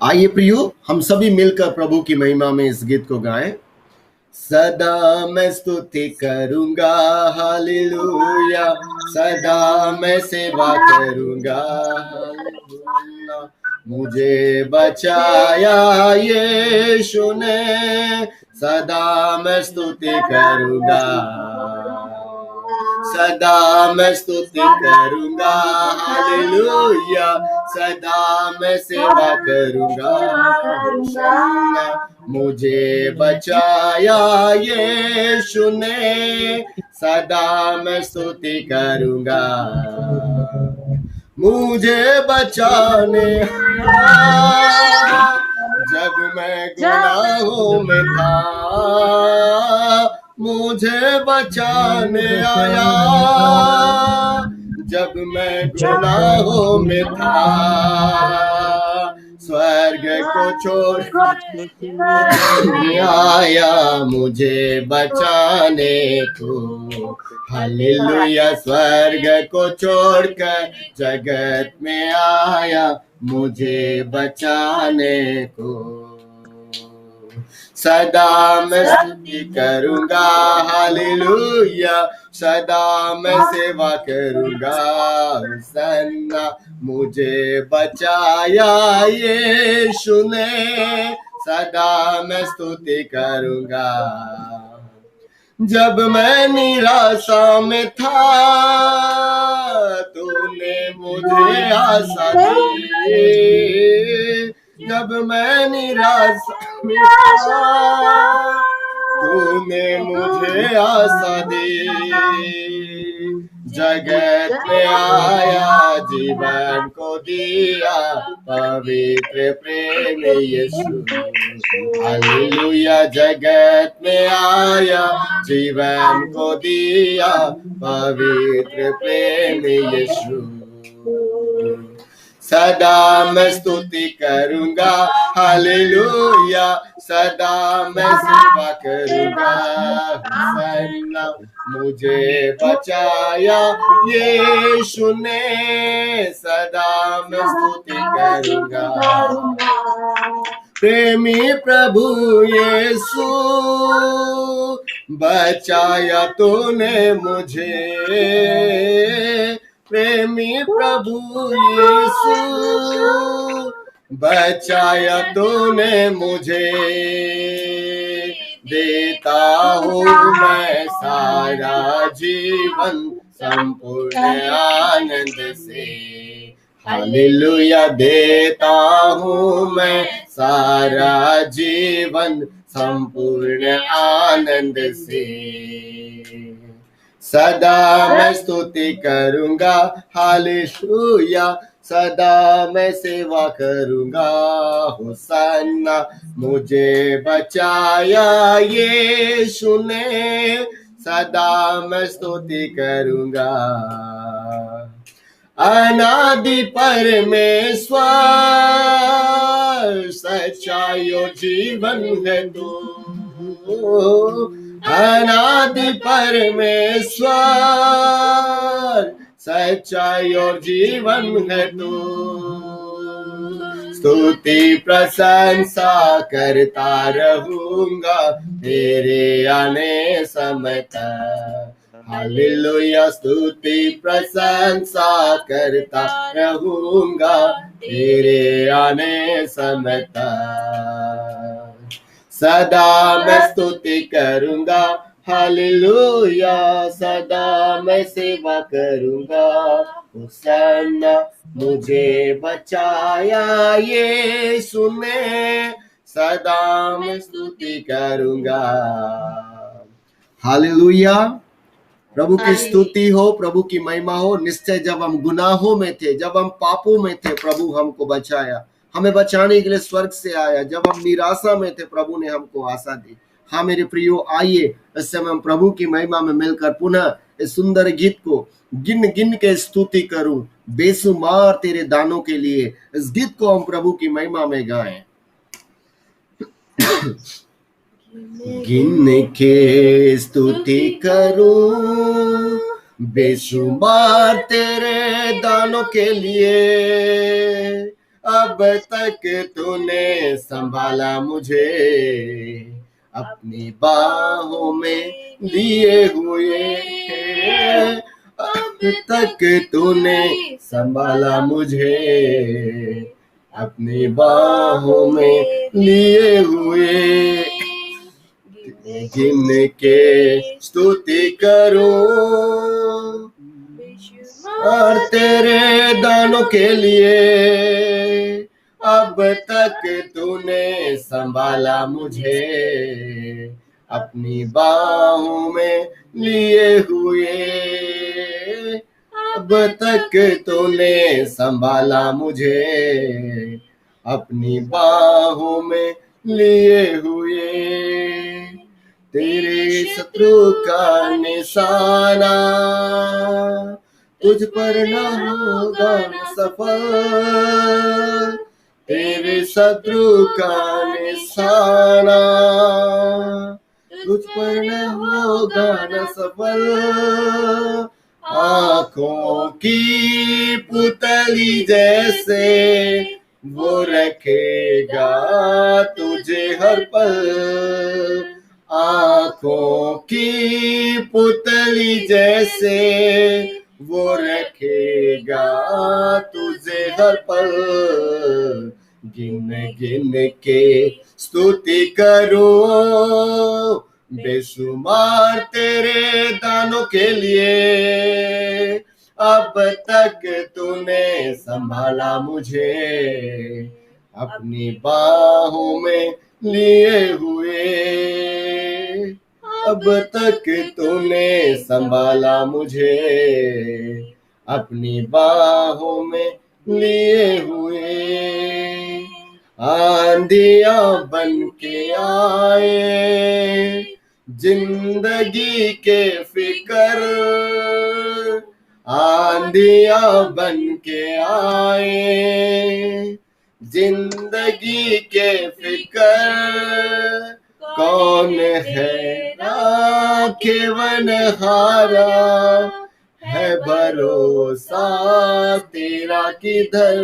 आइए प्रियो, हम सभी मिलकर प्रभु की महिमा में इस गीत को गाएं। सदा मैं स्तुति करूंगा, हालेलुया। सदा मैं सेवा करूंगा, हालेलुया। मुझे बचाया यीशु ने, सदा मैं स्तुति करूंगा। सदा मैं स्तुति करूंगा, हालेलुया। सदा मैं सेवा करूंगा, मुझे बचाया यीशु ने, सदा मैं स्तुति करूंगा। मुझे बचाने जब मैं गुनाहों में था, मुझे बचाने आया जब मैं गुनाहों में था। स्वर्ग को छोड़ आया मुझे बचाने को, हालेलुया। स्वर्ग को छोड़कर जगत में आया मुझे बचाने को। सदा मैं स्तुति करूंगा, हालेलुया। सदा मैं सेवा करूंगा, होसन्ना। मुझे बचाया यीशु ने, सदा मैं स्तुति करूंगा। जब मैं निराशा में था, तूने मुझे आशा दी। जब मैं निराशा में था, तूने मुझे आशा दी। जगत में आया जीवन को दिया, पवित्र प्रेम यीशु, हालेलुया। जगत में आया जीवन को दिया, पवित्र प्रेम यीशु। सदा मैं स्तुति करूंगा, हालेलुया। सदा मैं सेवा करूंगा, होसन्ना। मुझे बचाया यीशु ने, सदा मैं स्तुति करूंगा। प्रेमी प्रभु यीशु, बचाया तूने मुझे। प्रेमी प्रभु यीशु, बचाया तूने मुझे। देता हूँ मैं सारा जीवन संपूर्ण आनंद से, हालेलुया। देता हूँ मैं सारा जीवन संपूर्ण आनंद से। सदा मैं स्तुति करूंगा, हालेलुया। सदा मैं सेवा करूंगा, होसन्ना। मुझे बचाया यीशु ने, सदा मैं स्तुति करूंगा। अनादि परमेश्वर, सच्चाई और जीवन है तू। अनादि परमेश्वर, सच्चाई और जीवन है तू। स्तुति प्रशंसा करता रहूंगा तेरे आने समय तक। हालेलुया, स्तुति प्रशंसा करता रहूंगा तेरे आने समय तक। सदा मैं स्तुति करूंगा, हालेलुया, सदा मैं सेवा करूंगा। होशाना मुझे बचाया यीशु ने, सदा मैं स्तुति करूंगा। हालेलुया, प्रभु की स्तुति हो, प्रभु की महिमा हो। निश्चय जब हम गुनाहों में थे, जब हम पापों में थे, प्रभु हमको बचाया, हमें बचाने के लिए स्वर्ग से आया। जब हम निराशा में थे, प्रभु ने हमको आशा दी। हाँ मेरे प्रियो, आइए इस समय हम प्रभु की महिमा में मिलकर पुनः इस सुंदर गीत को गिन गिन के स्तुति करूं, बेशुमार तेरे दानों के लिए। इस गीत को हम प्रभु की महिमा में गाएं। गिन के स्तुति करूं, बेशुमार तेरे दानों के लिए। अब तक तूने संभाला मुझे, अपनी बाहों में लिए हुए। अब तक तूने संभाला मुझे, अपनी बाहों में लिए हुए। गिन के स्तुति करूं और तेरे दानों के लिए। अब तक तूने संभाला मुझे, अपनी बाहों में लिए हुए। अब तक तूने संभाला मुझे, अपनी बाहों में लिए हुए। तेरे शत्रु का निशाना तुझ पर न होगा न सफल। तेरे शत्रु का निशाना तुझ पर न होगा न सफल। आँखों की पुतली जैसे वो रखेगा तुझे हर पल। आँखों की पुतली जैसे वो रखेगा तुझे हर पल। गिन गिन के स्तुति करूं, बेशुमार तेरे दानों के लिए। अब तक तूने संभाला मुझे, अपनी बाहों में लिए हुए। अब तक तूने संभाला मुझे, अपनी बाहों में लिए हुए। आंधियां बन के आए जिंदगी के फिकर। आंधियां बन के आए जिंदगी के फिकर। कौन है राखेवन हारा, है भरोसा तेरा किधर।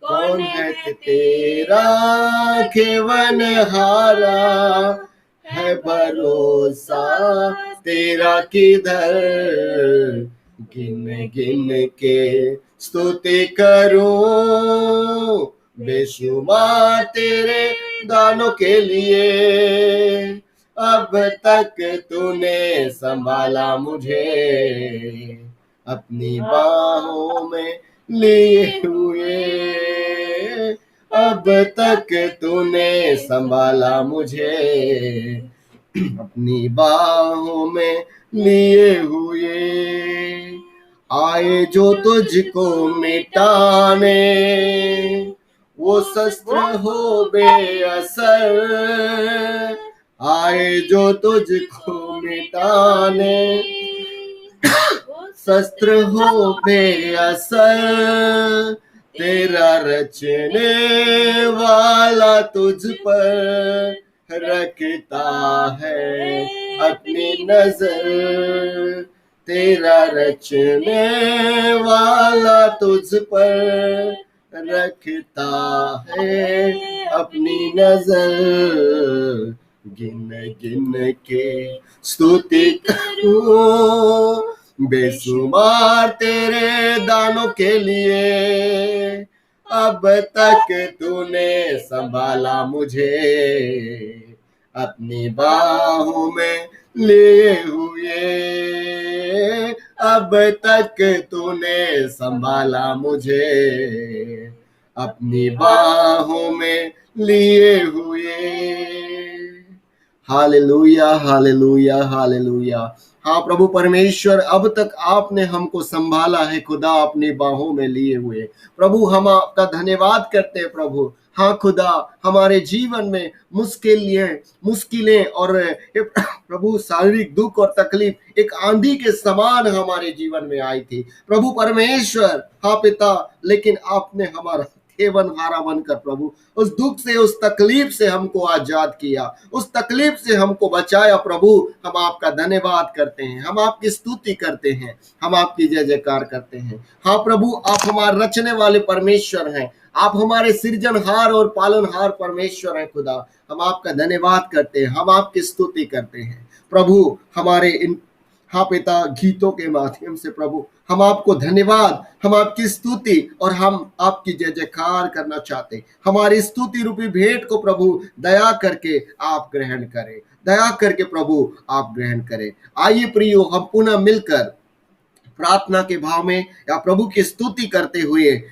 कौन है तेरा खेवन हारा, है भरोसा तेरा किधर। गिन गिन के स्तुति करूं, बेशुमार तेरे दानों के लिए। अब तक तूने संभाला मुझे, अपनी बाहों में लिए हुए। अब तक तूने संभाला मुझे, अपनी बाहों में लिए हुए। आए जो तुझको मिटाने, वो शस्त्र हो बेअसर। आए जो तुझको मिटाने, शस्त्र हो बेअसर, तेरा रचने वाला तुझ पर रखता है अपनी नजर, तेरा रचने वाला तुझ पर रखता है अपनी नजर। गिन गिन के स्तुति करूं बेशुमार तेरे दानों के लिए, अब तक तूने संभाला मुझे अपनी बाहों में लिए हुए, अब तक तूने संभाला मुझे अपनी बाहों में लिए हुए। Hallelujah hallelujah hallelujah. हाँ प्रभु परमेश्वर, अब तक आपने हमको संभाला है खुदा, अपनी बाहों में लिए हुए। प्रभु हम आपका धन्यवाद करते हैं प्रभु। हाँ खुदा, हमारे जीवन में मुश्किलें और प्रभु शारीरिक दुख और तकलीफ एक आंधी के समान हमारे जीवन में आई थी प्रभु परमेश्वर। हाँ पिता, लेकिन आपने हमारा केवन हारा बनकर प्रभु उस दुख से, उस तकलीफ से हमको आजाद किया, उस तकलीफ से हमको बचाया प्रभु। हम आपका धन्यवाद करते हैं, हम आपकी स्तुति करते हैं, हम आपकी जय जयकार करते हैं। हाँ प्रभु, आप हमारे रचने वाले परमेश्वर हैं, आप हमारे सृजनहार और पालनहार परमेश्वर हैं खुदा। हम आपका धन्यवाद करते हैं, हम आपकी स्तुति करते हैं प्रभु। हमारे इन हाँ पिता गीतों के माध्यम से प्रभु हम आपको धन्यवाद, हम आपकी स्तुति और हम आपकी जय जयकार करना चाहते। हमारी स्तुति रूपी भेंट को प्रभु दया करके आप ग्रहण करें, दया करके प्रभु आप ग्रहण करें। आइए प्रियो, हम पुनः मिलकर प्रार्थना के भाव में या प्रभु की स्तुति करते हुए,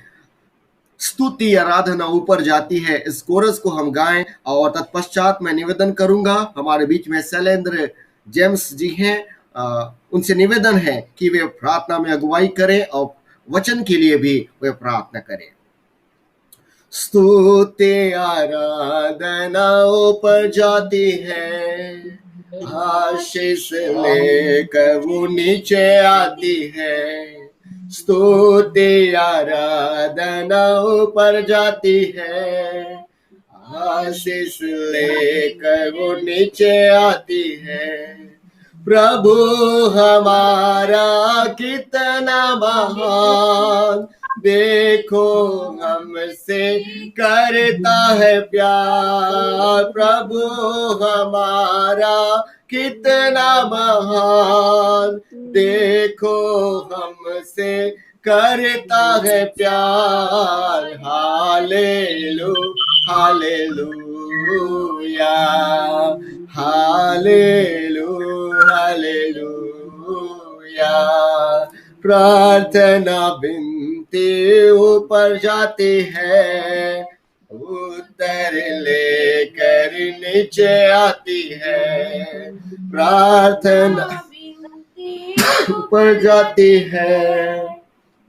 स्तुति आराधना ऊपर जाती है, इस कोरस को हम गाएं। और तत्पश्चात मैं निवेदन करूंगा, हमारे बीच में शैलेंद्र जेम्स जी हैं, उनसे निवेदन है कि वे प्रार्थना में अगुवाई करें और वचन के लिए भी वे प्रार्थना करें। स्तुति आराधना ऊपर जाती है, आशीष लेकर वो नीचे आती है। स्तुति आराधना ऊपर जाती है, आशीष लेकर वो नीचे आती है। प्रभु हमारा कितना महान, देखो हमसे करता है प्यार। प्रभु हमारा कितना महान, देखो हमसे करता है प्यार। हालेलू हालेलूया हालेलू हालेलूया। प्रार्थना विनती ऊपर जाती है, उत्तर लेकर नीचे आती है। प्रार्थना ऊपर जाती है,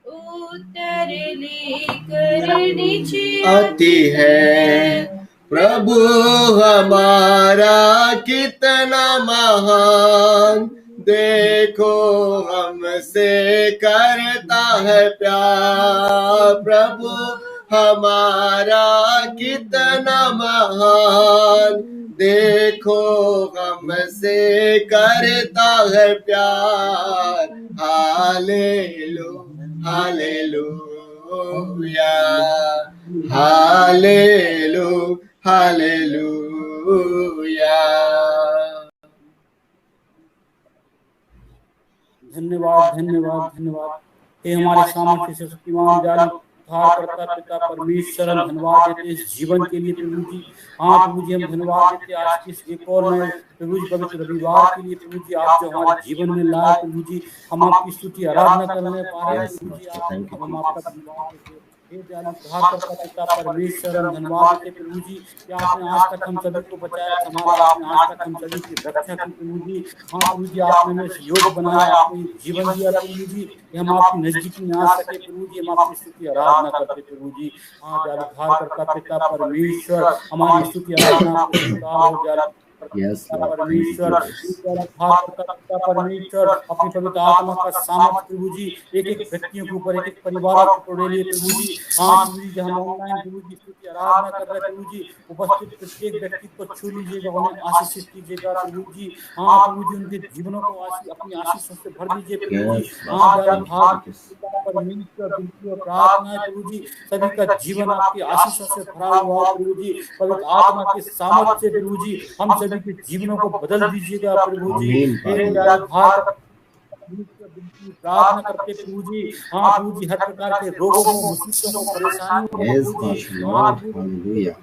उत्तर लेकर नीचे आती है। प्रभु हमारा कितना महान, देखो हमसे करता है प्यार। प्रभु हमारा कितना महान, देखो हमसे करता है प्यार। हालेलू हालेलूया हालेलू हालेलूया। धन्यवाद धन्यवाद धन्यवाद। हे हमारे सामर्थ्य से शक्तिमान जाली उद्धार करता पिता परमेश्वर, हम धन्यवाद देते इस जीवन के लिए प्रभु जी। हाँ प्रभु जी, हम धन्यवाद देते आज की इस एक और नए प्रभु जी पवित्र रविवार के लिए प्रभु जी, आप जो हमारे जीवन में लाए प्रभु जी, हम आपकी स्तुति आराधना करने पा रहे हैं प्रभु जी। हम आपका धन्यवाद देते पिता परमेश्वर, हम धन्यवाद देते प्रभु जी कि आपने आज तक हम सभी को बचाया, संभाला, आपने आज तक हम सभी की रक्षा की प्रभु जी। हाँ प्रभु जी, आपने हमें सहयोग बनाया, आपने जीवन दिया प्रभु जी, हम आपकी नजदीकी में आ सके प्रभु जी। हम आपकी स्तुति आराधना करते प्रभु जी। हाँ उद्धार करता पिता परमेश्वर, हमारी स्तुति आराधना हो जाए Yes, पिता Lord. परमेश्वर, Thank you, Jesus. उद्धार करता पिता परमेश्वर, अपनी पवित्र आत्मा का सामर्थ प्रभु जी एक एक व्यक्तियों के ऊपर, एक एक परिवारों के ऊपर ले प्रभु जी। हाँ प्रभु जी, हम ऑनलाइन प्रभु जी स्तुति आराधना कर रहे प्रभु जी, उपस्थित प्रत्येक व्यक्ति को छू लीजिएगा, उन्हें आशीषित कीजिएगा प्रभु जी। हाँ प्रभु जी, उनके जीवनों को अपनी आशीषों से भर दीजिए प्रभु जी। Yes, हाँ Lord. दयालु भाग Thank you. परमेश्वर, विनती और प्रार्थना है प्रभु जी, सभी का जीवन आपकी आशीषों से भरा हुआ हो प्रभु जी। पवित्र आत्मा के सामर्थ्य से प्रभु जी हम सभी के जीवनों को बदल दीजिएगा प्रभु जी। आमीन, हे आमीन। दयालु भाग प्रार्थना करते प्रभु जी। हाँ प्रभु जी, हर प्रकार के रोगों को, मुसीबतों को, परेशानियों को Yes, प्रभु जी, Pastor हाँ Lord. Hallelujah.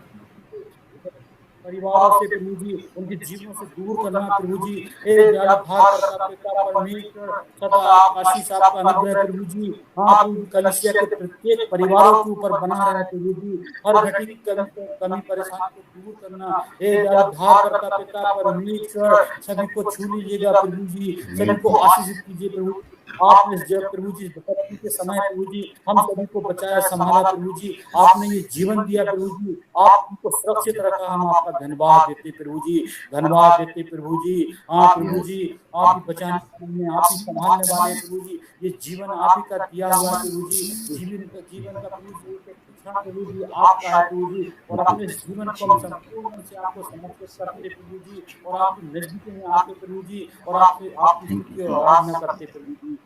परिवारों से प्रभु जी, उनके जीवनों से दूर करना प्रभु जी। हे दयालु भाग करता पिता परमेश्वर, सदा आपका आशीष, आपका अनुग्रह प्रभु जी। हाँ प्रभु जी, कलीसिया के प्रत्येक परिवारों के ऊपर बना रहे प्रभु जी। हर घटी की कमी परेशानी को दूर करना। हे दयालु भाग करता पिता परमेश्वर, सभी को छू लीजिएगा प्रभु जी, सभी को आशीषित कीजिए प्रभु जी। आपने जब प्रभु जी विपत्ति के समय प्रभु जी हम सभी को बचाया, संभाला प्रभु जी। आपने ये जीवन दिया प्रभु जी, आप हमको सुरक्षित रखा, हम आपका धन्यवाद देते प्रभु जी, धन्यवाद देते प्रभु जी। हाँ प्रभु जी, आप ही बचाने वाले, आप ही संभालने वाले प्रभु जी। ये जीवन आप ही का दिया हुआ प्रभु जी, जीवन का प्रभु जी प्रभु जी आपका है प्रभु जी। और अपने जीवन को हम संपूर्ण से आपको समर्पित करते प्रभु जी, और आपकी नजदीक में आते प्रभु जी, और आपसे आपकी स्तुति और आराधना करते प्रभु जी।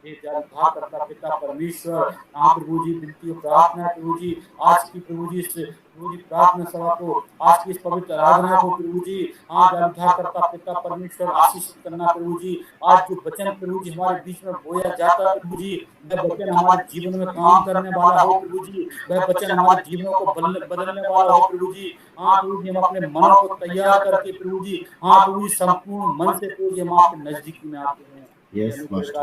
हे दयालु भाग करता पिता परमेश्वर, हाँ प्रभु जी, विनती और प्रार्थना प्रभु जी, आज की प्रभु जी प्रभु जी प्रार्थना सभा को, आज की इस पवित्र आराधना को प्रभु जी, हाँ दयालु भाग करता पिता परमेश्वर आशीषित करना प्रभु जी। आज जो वचन प्रभु जी हमारे बीच में बोया जाता है प्रभु जी, वह वचन हमारे जीवन में काम करने वाला हो प्रभु जी, वह वचन हमारे जीवनों को बदलने वाला हो प्रभु जी। हाँ प्रभु जी, हम अपने मनों को तैयार करके प्रभु जी, हाँ प्रभु जी, संपूर्ण मन से प्रभु जी हम आपके नजदीकी में आते हैं। Yes, Master.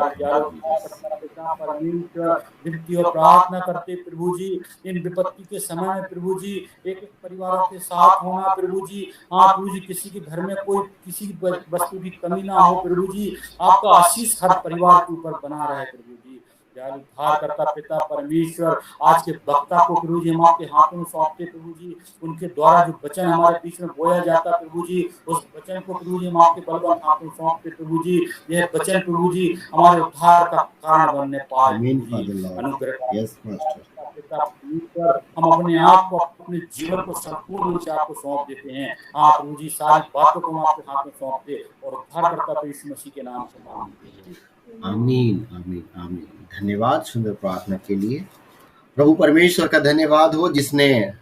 परमेश्वर, विनती और प्रार्थना करते प्रभु जी, इन विपत्ति के समय में प्रभु जी एक एक परिवारों के साथ होना प्रभु जी। हाँ प्रभु जी, किसी के घर में कोई किसी वस्तु की कमी ना हो प्रभु जी, आपका आशीष हर परिवार के ऊपर बना रहे प्रभु जी। दयालु उद्धार करता पिता परमेश्वर, आज के वक्ता को प्रभु जी हम आपके हाथों में सौंपते प्रभु जी। उनके द्वारा जो वचन हमारे बीच में बोया जाता प्रभु जी, उस वचन को प्रभु जी हम आपके बलवान हाथों में सौंपते प्रभु जी। यह वचन प्रभु जी हमारे उद्धार का कारण बनने पाए अनुग्रह। Yes, Master. पिता परमेश्वर, हम अपने आप को, अपने जीवन को संपूर्ण रूप से आपको सौंप देते हैं। हाँ प्रभु जी, सारी बातों को हम आपके हाथ में सौंपते और उद्धार करता यीशु मसीह के नाम से मांगते हैं। आमीन, आमीन, आमीन। धन्यवाद सुंदर प्रार्थना के लिए। प्रभु परमेश्वर का धन्यवाद हो, जिसने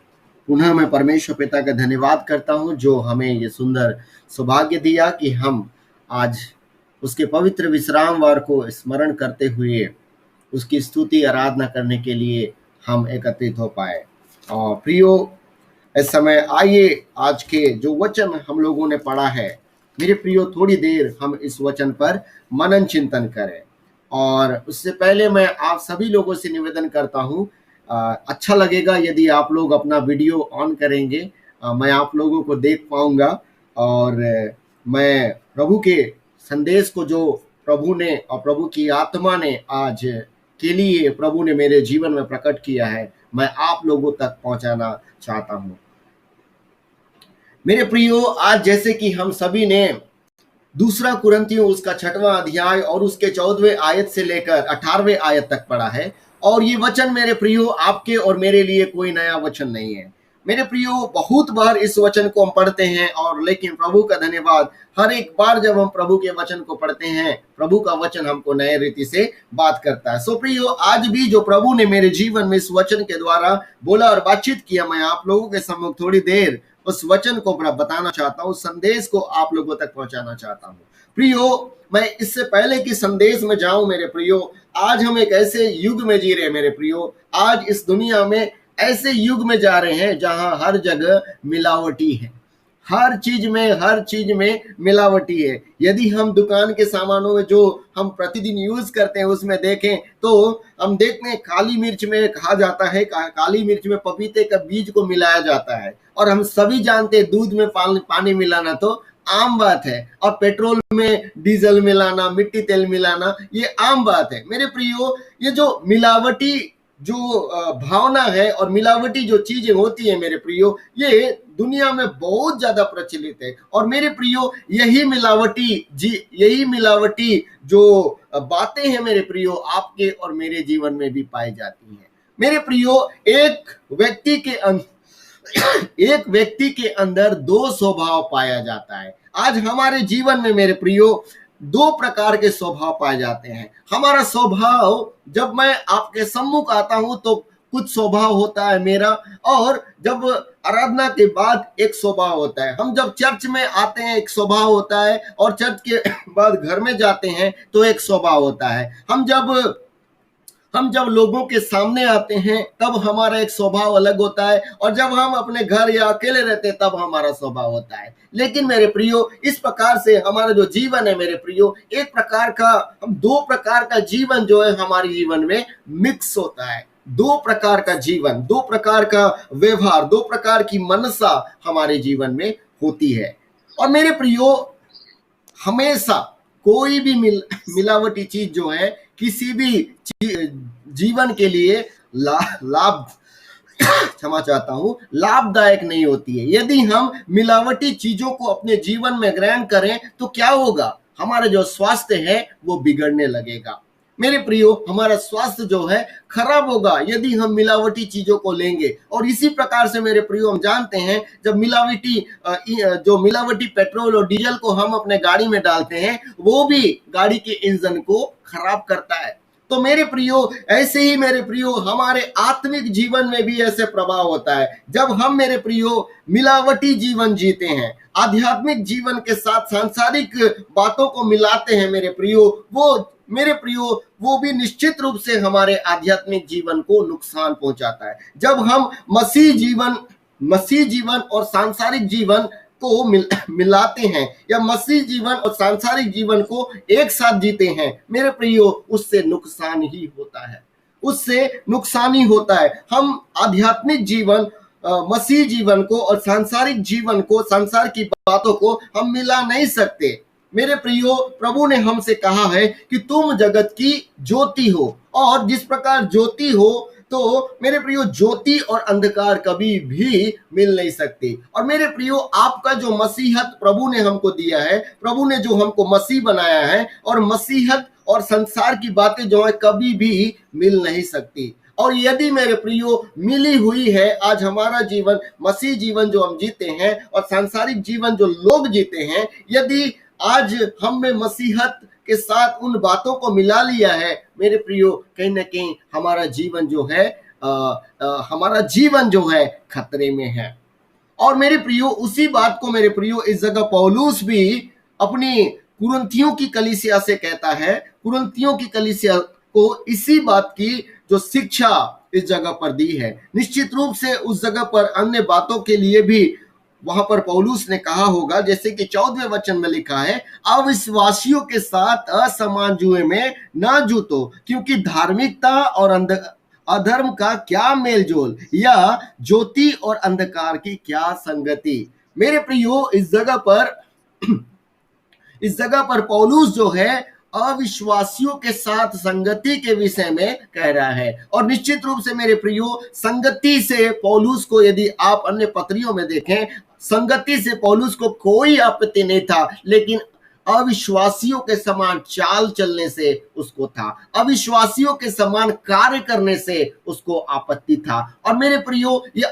पुनः मैं परमेश्वर पिता का धन्यवाद करता हूँ, जो हमें ये सुंदर सौभाग्य दिया कि हम आज उसके पवित्र विश्रामवार को स्मरण करते हुए उसकी स्तुति आराधना करने के लिए हम एकत्रित हो पाए। और प्रियो, इस समय आइए आज के जो वचन हम लोगों ने पढ़ा है, मेरे प्रियो, थोड़ी देर हम इस वचन पर मनन चिंतन करें। और उससे पहले मैं आप सभी लोगों से निवेदन करता हूँ, अच्छा लगेगा यदि आप लोग अपना वीडियो ऑन करेंगे, मैं आप लोगों को देख पाऊंगा और मैं प्रभु के संदेश को जो प्रभु ने और प्रभु की आत्मा ने आज के लिए प्रभु ने मेरे जीवन में प्रकट किया है, मैं आप लोगों तक पहुंचाना चाहता हूं। मेरे प्रियो, आज जैसे कि हम सभी ने दूसरा कुरिन्थियों उसका 6वां अध्याय और उसके 14वें आयत से लेकर 18वें आयत तक पढ़ा है, और ये वचन मेरे प्रियो आपके और मेरे लिए कोई नया वचन नहीं है। मेरे प्रियो, बहुत बार इस वचन को हम पढ़ते हैं, और लेकिन प्रभु का धन्यवाद, हर एक बार जब हम प्रभु के वचन को पढ़ते हैं, प्रभु का वचन हमको नए रीति से बात करता है। सो प्रियो, आज भी जो प्रभु ने मेरे जीवन में इस वचन के द्वारा बोला और बातचीत किया, मैं आप लोगों के सम्मुख थोड़ी देर उस वचन को बताना चाहता हूँ, संदेश को आप लोगों तक पहुंचाना चाहता हूँ। प्रियो, मैं इससे पहले कि संदेश में जाऊं मेरे प्रियो, आज हम एक ऐसे युग में जी रहे हैं मेरे प्रियो, आज इस दुनिया में ऐसे युग में जा रहे हैं जहां हर जगह मिलावटी है, हर चीज में मिलावटी है। यदि हम दुकान के सामानों में जो हम प्रतिदिन यूज करते हैं उसमें देखें तो हम देखते हैं काली मिर्च में कहा जाता है, काली मिर्च में पपीते का बीज को मिलाया जाता है, और हम सभी जानते हैं दूध में पानी मिलाना तो आम बात है, और पेट्रोल में डीजल मिलाना, मिट्टी तेल मिलाना, ये आम बात है। मेरे प्रियो, ये जो मिलावटी जो भावना है और मिलावटी जो चीजें होती है मेरे प्रियो, ये दुनिया में बहुत ज्यादा प्रचलित है। और मेरे प्रियो यही मिलावटी जो बातें हैं मेरे प्रियो आपके और मेरे जीवन में भी पाई जाती हैं। मेरे प्रियो एक व्यक्ति के अंदर दो स्वभाव पाया जाता है। आज हमारे जीवन में मेरे प्रियो दो प्रकार के स्वभाव पाए जाते हैं। हमारा स्वभाव, जब मैं आपके सम्मुख आता हूं तो कुछ स्वभाव होता है मेरा, और जब आराधना के बाद एक स्वभाव होता है। हम जब चर्च में आते हैं एक स्वभाव होता है, और चर्च के बाद घर में जाते हैं तो एक स्वभाव होता है। हम जब लोगों के सामने आते हैं तब हमारा एक स्वभाव अलग होता है, और जब हम अपने घर या अकेले रहते हैं तब हमारा स्वभाव होता है। लेकिन मेरे प्रियो, इस प्रकार से हमारा जो जीवन है मेरे प्रियो, दो प्रकार का जीवन जो है हमारे जीवन में मिक्स होता है। दो प्रकार का जीवन, दो प्रकार का व्यवहार, दो प्रकार की मनसा हमारे जीवन में होती है। और मेरे प्रियो, हमेशा कोई भी मिलावटी चीज जो है किसी भी जीवन के लिए लाभदायक नहीं होती है। यदि हम मिलावटी चीजों को अपने जीवन में ग्रहण करें तो क्या होगा? हमारा जो स्वास्थ्य है वो बिगड़ने लगेगा। मेरे प्रियो, हमारा स्वास्थ्य जो है खराब होगा यदि हम मिलावटी चीजों को लेंगे। और इसी प्रकार से मेरे प्रियो, हम जानते हैं जब मिलावटी पेट्रोल और डीजल को हम अपने गाड़ी में डालते हैं, वो भी गाड़ी के इंजन को खराब करता है। तो मेरे प्रियो, ऐसे ही मेरे प्रियो हमारे आत्मिक जीवन में भी ऐसे प्रभाव होता है। जब हम मेरे प्रियो मिलावटी जीवन जीते हैं, आध्यात्मिक जीवन के साथ सांसारिक बातों को मिलाते हैं मेरे प्रियो, वो भी निश्चित रूप से हमारे आध्यात्मिक जीवन को नुकसान पहुंचाता है। जब हम मसीह जीवन और सांसारिक जीवन को मिलाते हैं, या मसीह जीवन और सांसारिक जीवन को एक साथ जीते हैं मेरे प्रियो, उससे नुकसान ही होता है। हम आध्यात्मिक जीवन, मसीह जीवन को और सांसारिक जीवन को, संसार की बातों को हम मिला नहीं सकते। मेरे प्रियो, प्रभु ने हमसे कहा है कि तुम जगत की ज्योति हो, और जिस प्रकार ज्योति हो तो मेरे प्रियो ज्योति और अंधकार कभी भी मिल नहीं सकती। और मेरे प्रियो, आपका जो मसीहत प्रभु ने हमको दिया है, प्रभु ने जो हमको मसीह बनाया है, और मसीहत और संसार की बातें जो है कभी भी मिल नहीं सकती। और यदि मेरे प्रियो मिली हुई है, आज हमारा जीवन, मसीह जीवन जो हम जीते हैं और सांसारिक जीवन जो लोग जीते हैं, यदि आज हमने मसीहत के साथ उन बातों को मिला लिया है मेरे प्रियो, कहीं ना कहीं हमारा जीवन जो है खतरे में है। और मेरे प्रियो, उसी बात को मेरे प्रियो इस जगह पौलुस भी अपनी कुरिन्थियों की कलीसिया से कहता है। कुरिन्थियों की कलीसिया को इसी बात की जो शिक्षा इस जगह पर दी है। निश्चित रूप से उस जगह पर अन्य बातों के लिए भी वहां पर पौलुस ने कहा होगा, जैसे कि 14वें वचन में लिखा है, अविश्वासियों के साथ असमान जुए में न जूतो, क्योंकि धार्मिकता और अधर्म का क्या मेलजोल, या ज्योति और अंधकार की क्या संगति। मेरे प्रियो, इस जगह पर पौलुस जो है अविश्वासियों के साथ संगति के विषय में कह रहा है। और निश्चित रूप से मेरे प्रियो, संगति से पौलुस को, यदि आप अन्य पत्रियों में देखें, संगति से पौलुस को कोई आपत्ति नहीं था, लेकिन अविश्वासियों के समान चाल चलने से उसको था, अविश्वासियों के समान कार्य करने से उसको आपत्ति था। और मेरे प्रियो, ये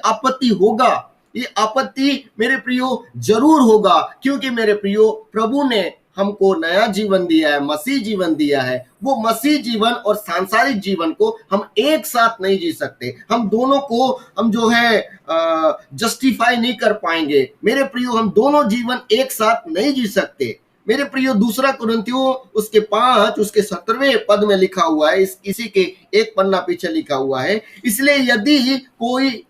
आपत्ति मेरे प्रियो जरूर होगा, क्योंकि मेरे प्रियो, प्रभु ने हमको नया जीवन दिया है, मसीह जीवन दिया है। वो मसीह जीवन और सांसारिक जीवन को हम एक साथ नहीं जी सकते। हम दोनों को हम जो है जस्टिफाई नहीं कर पाएंगे मेरे प्रियो। हम दोनों जीवन एक साथ नहीं जी सकते मेरे प्रियो। दूसरा कुरिन्थियों उसके 5 उसके 17वें पद में लिखा हुआ है, इसी के एक पन्ना पीछे लिखा हुआ है, इसलिए यदि कोई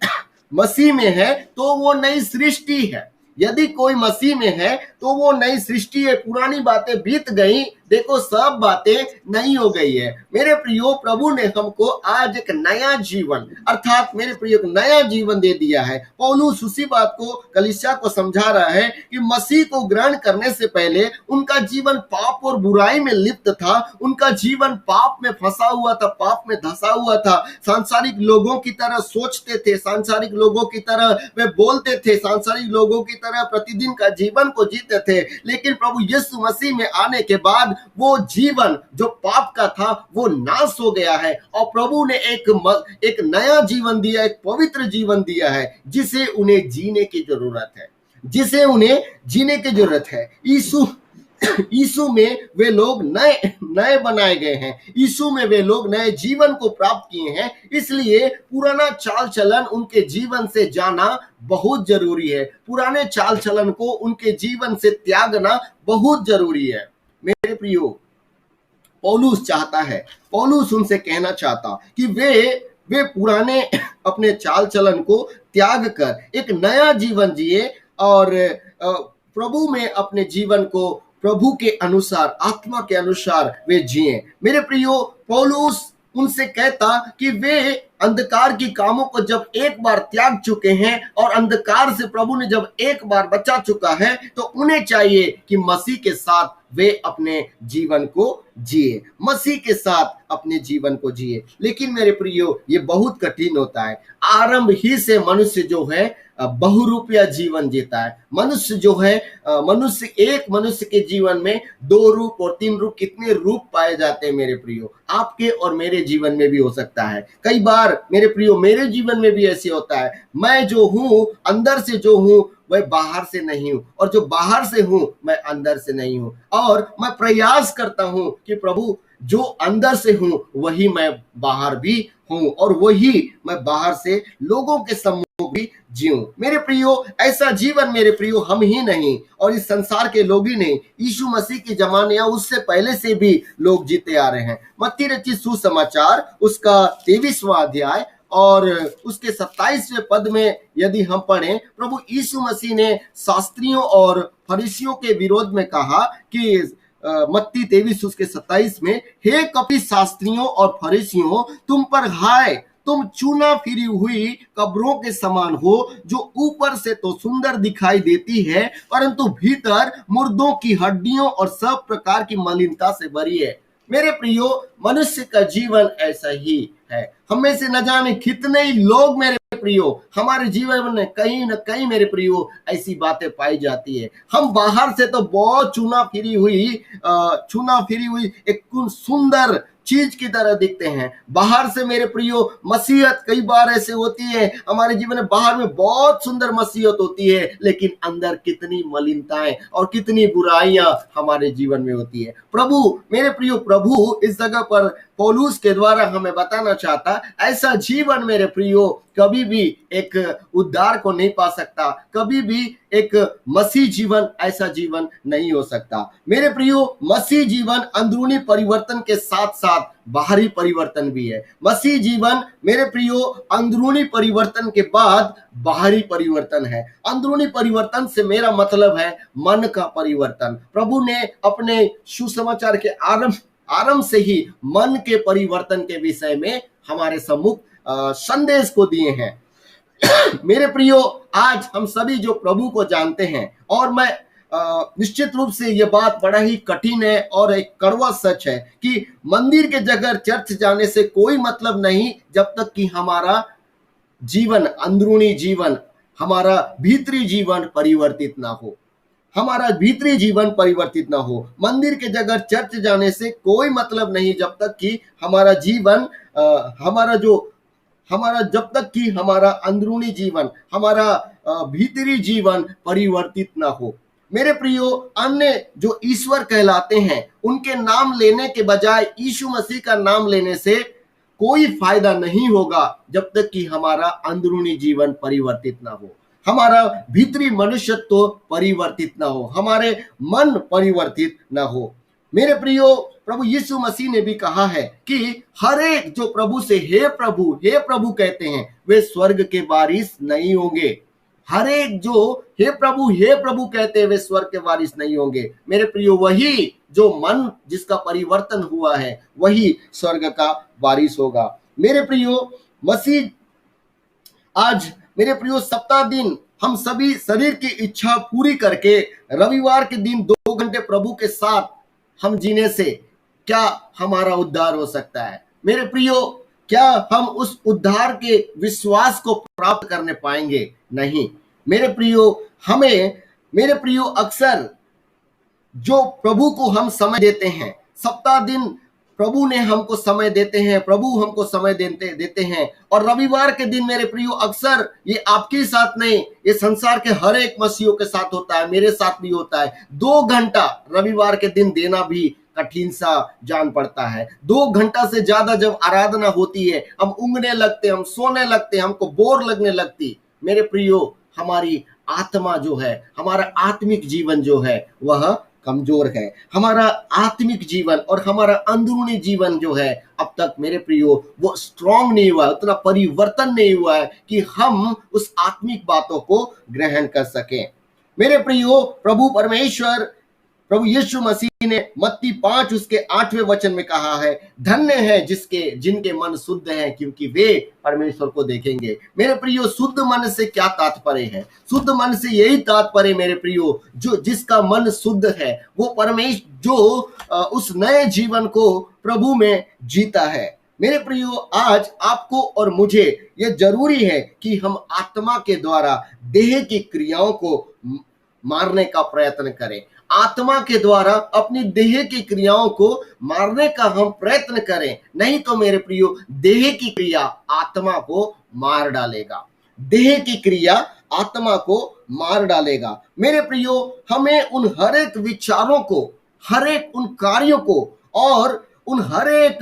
मसीह में है तो वो नई सृष्टि है। यदि कोई मसीह में है तो वो नई सृष्टि है, पुरानी बातें बीत गई, देखो सब बातें नई हो गई है। मेरे प्रियो, प्रभु ने हमको आज एक नया जीवन, अर्थात मेरे प्रियो एक नया जीवन दे दिया है। पौलुस उसी बात को कलीसिया को समझा रहा है कि मसीह को ग्रहण करने से पहले उनका जीवन पाप और बुराई में लिप्त था। उनका जीवन पाप में फंसा हुआ था, पाप में धंसा हुआ था। सांसारिक लोगों की तरह सोचते थे, सांसारिक लोगों की तरह वे बोलते थे, सांसारिक लोगों की तरह प्रतिदिन का जीवन को जीते थे। लेकिन प्रभु यीशु मसीह में आने के बाद वो जीवन जो पाप का था वो नाश हो गया है और प्रभु ने एक नया जीवन दिया, एक पवित्र जीवन दिया है जिसे उन्हें जीने की जरूरत है, जिसे उन्हें जीने की जरूरत है। यीशु में वे लोग नए बनाए गए हैं। यीशु में वे लोग नए जीवन को प्राप्त किए हैं। इसलिए पुराना चाल चलन उनके जीवन से जाना बहुत जरूरी है। पुराने चाल चलन को उनके जीवन से त्यागना बहुत जरूरी है। मेरे प्रियो, पौलुस चाहता है, पौलुस उनसे कहना चाहता कि वे पुराने अपने चाल चलन को त्याग कर एक नया जीवन जिए और प्रभु में अपने जीवन को प्रभु के अनुसार, आत्मा के अनुसार वे जिए। मेरे प्रियो, पौलुस उनसे कहता कि वे अंधकार की कामों को जब एक बार त्याग चुके हैं और अंधकार से प्रभु ने जब एक बार बचा चुका है तो उन्हें चाहिए कि मसीह के साथ वे अपने जीवन को जिए, मसीह के साथ अपने जीवन को जिए। लेकिन मेरे प्रियो, ये बहुत कठिन होता है। आरंभ ही से मनुष्य जो है बहुरूपिया जीवन जीता है। मनुष्य जो है एक मनुष्य के जीवन में 2 रूप और 3 रूप, कितने रूप पाए जाते हैं मेरे प्रियो। आपके और मेरे जीवन में भी हो सकता है। कई बार मेरे प्रियो, मेरे जीवन में भी ऐसे होता है। मैं जो हूँ, अंदर से जो हूँ वह बाहर से नहीं हूँ, और जो बाहर से हूँ मैं अंदर से नहीं हूँ। और मैं प्रयास करता हूँ कि प्रभु, जो अंदर से हूँ वही मैं बाहर भी हूँ और वही मैं बाहर से लोगों के सम्मुख भी जीऊं। मेरे प्रियो, ऐसा जीवन मेरे प्रियो हम ही नहीं और इस संसार के लोग ही नहीं, यीशु मसीह के जमाने या उससे पहले से भी लोग जीते आ रहे हैं। मत्ती रचित सुसमाचार उसका 23वां अध्याय और उसके 27वें पद में यदि हम पढ़ें, प्रभु यीशु मसीह ने शास्त्रियों और फरीसियों के विरोध में कहा कि मत्ती 23 उसके 27 में, हे कपटी शास्त्रियों और फरीसियों, तुम पर हाय, तुम चूना फिरी हुई कब्रों के समान हो, जो ऊपर से तो सुंदर दिखाई देती है परंतु भीतर मुर्दों की हड्डियों और सब प्रकार की मलिनता से भरी है। मेरे प्रियो, मनुष्य का जीवन ऐसा ही है। हमें से न जाने कितने ही लोग मेरे प्रियो हमारे जीवन में कहीं न कहीं मेरे प्रियो ऐसी बातें पाई जाती है। हम बाहर से तो बहुत चुना फिरी हुई एक सुंदर चीज की तरह दिखते हैं। बाहर से मेरे प्रियो मसीहत कई बार ऐसे होती है हमारे जीवन में, बाहर में बहुत सुंदर मसीहत होती है लेकिन अंदर कितनी मलिनताएं और कितनी बुराइयां हमारे जीवन में होती है। प्रभु, मेरे प्रियो, प्रभु इस जगह पर पौलुस के द्वारा हमें बताना चाहता, ऐसा जीवन मेरे प्रियो कभी भी एक उद्धार को नहीं पा सकता, कभी भी एक मसीह जीवन ऐसा जीवन नहीं हो सकता। मेरे प्रियो, मसीह जीवन अंदरूनी परिवर्तन के साथ साथ बाहरी परिवर्तन भी है। मसीह जीवन मेरे प्रियो अंदरूनी परिवर्तन के बाद बाहरी परिवर्तन है। अंदरूनी परिवर्तन से मेरा मतलब है मन का परिवर्तन। प्रभु ने अपने सुसमाचार के आरंभ से ही मन के परिवर्तन के विषय में हमारे सम्मुख संदेश को दिए हैं। मेरे प्रियो, आज हम सभी जो प्रभु को जानते हैं, और मैं निश्चित रूप से यह बात बड़ा ही कठिन है और एक कड़वा सच है कि मंदिर के जगह चर्च जाने से कोई मतलब नहीं जब तक कि हमारा जीवन, अंदरूनी जीवन, हमारा भीतरी जीवन परिवर्तित ना हो, हमारा भीतरी जीवन परिवर्तित ना हो। मंदिर के जगह चर्च जाने से कोई मतलब नहीं जब तक कि हमारा जीवन, जब तक कि हमारा अंदरूनी जीवन, हमारा भीतरी जीवन परिवर्तित ना हो। मेरे प्रियो, अन्य जो ईश्वर कहलाते हैं उनके नाम लेने के बजाय यीशु मसीह का नाम लेने से कोई फायदा नहीं होगा जब तक कि हमारा अंदरूनी जीवन परिवर्तित ना हो, हमारा भीतरी मनुष्यत्व तो परिवर्तित ना हो, हमारे मन परिवर्तित ना हो। मेरे प्रियो, प्रभु यीशु मसीह ने भी कहा है कि हर एक जो प्रभु से हे प्रभु कहते हैं वे स्वर्ग के वारिस नहीं होंगे। हर एक जो हे प्रभु कहते हुए स्वर्ग के वारिस नहीं होंगे। मेरे प्रियो, वही जो मन जिसका परिवर्तन हुआ है वही स्वर्ग का वारिस होगा। मेरे प्रियो, मसीह आज मेरे प्रियो सप्ताह दिन हम सभी शरीर की इच्छा पूरी करके रविवार के दिन 2 घंटे प्रभु के साथ हम जीने से क्या हमारा उद्धार हो सकता है? मेरे प्रियो, क्या हम उस उद्धार के विश्वास को प्राप्त करने पाएंगे? नहीं। मेरे प्रियो, अक्सर जो प्रभु को हम समय देते हैं, सप्ताह दिन प्रभु ने हमको समय देते हैं, प्रभु हमको समय देते हैं, और रविवार के दिन मेरे प्रियो अक्सर ये आपके साथ नहीं, ये संसार के हर एक मसीहों के साथ होता है, मेरे साथ भी होता है। 2 घंटा रविवार के दिन देना भी कठिन सा जान पड़ता है। 2 घंटा से ज्यादा जब आराधना होती है, हम ऊँघने लगते, हम सोने लगते, हमको बोर लगने लगती। मेरे प्रियो, हमारी आत्मा जो है, हमारा आत्मिक जीवन जो है वह कमजोर है। हमारा आत्मिक जीवन और हमारा अंदरूनी जीवन जो है अब तक मेरे प्रियो वो स्ट्रांग नहीं हुआ, उतना परिवर्तन नहीं हुआ है कि हम उस आत्मिक बातों को ग्रहण कर सकें। मेरे प्रियो, प्रभु यीशु मसीह ने मत्ती 5 उसके 8वें वचन में कहा है, धन्य है जिनके मन शुद्ध हैं, क्योंकि वे परमेश्वर को देखेंगे। मेरे प्रियो, शुद्ध मन से क्या तात्पर्य है? शुद्ध मन से यही तात्पर्य मेरे प्रियो, जो जिसका मन शुद्ध है वो परमेश्वर जो उस नए जीवन को प्रभु में जीता है। मेरे प्रियो, आज आपको और मुझे ये जरूरी है कि हम आत्मा के द्वारा देह की क्रियाओं को मारने का प्रयत्न करें। आत्मा के द्वारा अपनी देह की क्रियाओं को मारने का हम प्रयत्न करें, नहीं तो मेरे प्रियो देह की क्रिया आत्मा को मार डालेगा। देह की क्रिया आत्मा को मार डालेगा। मेरे प्रियो, हमें उन हर एक विचारों को, हर एक उन कार्यों को और उन हर एक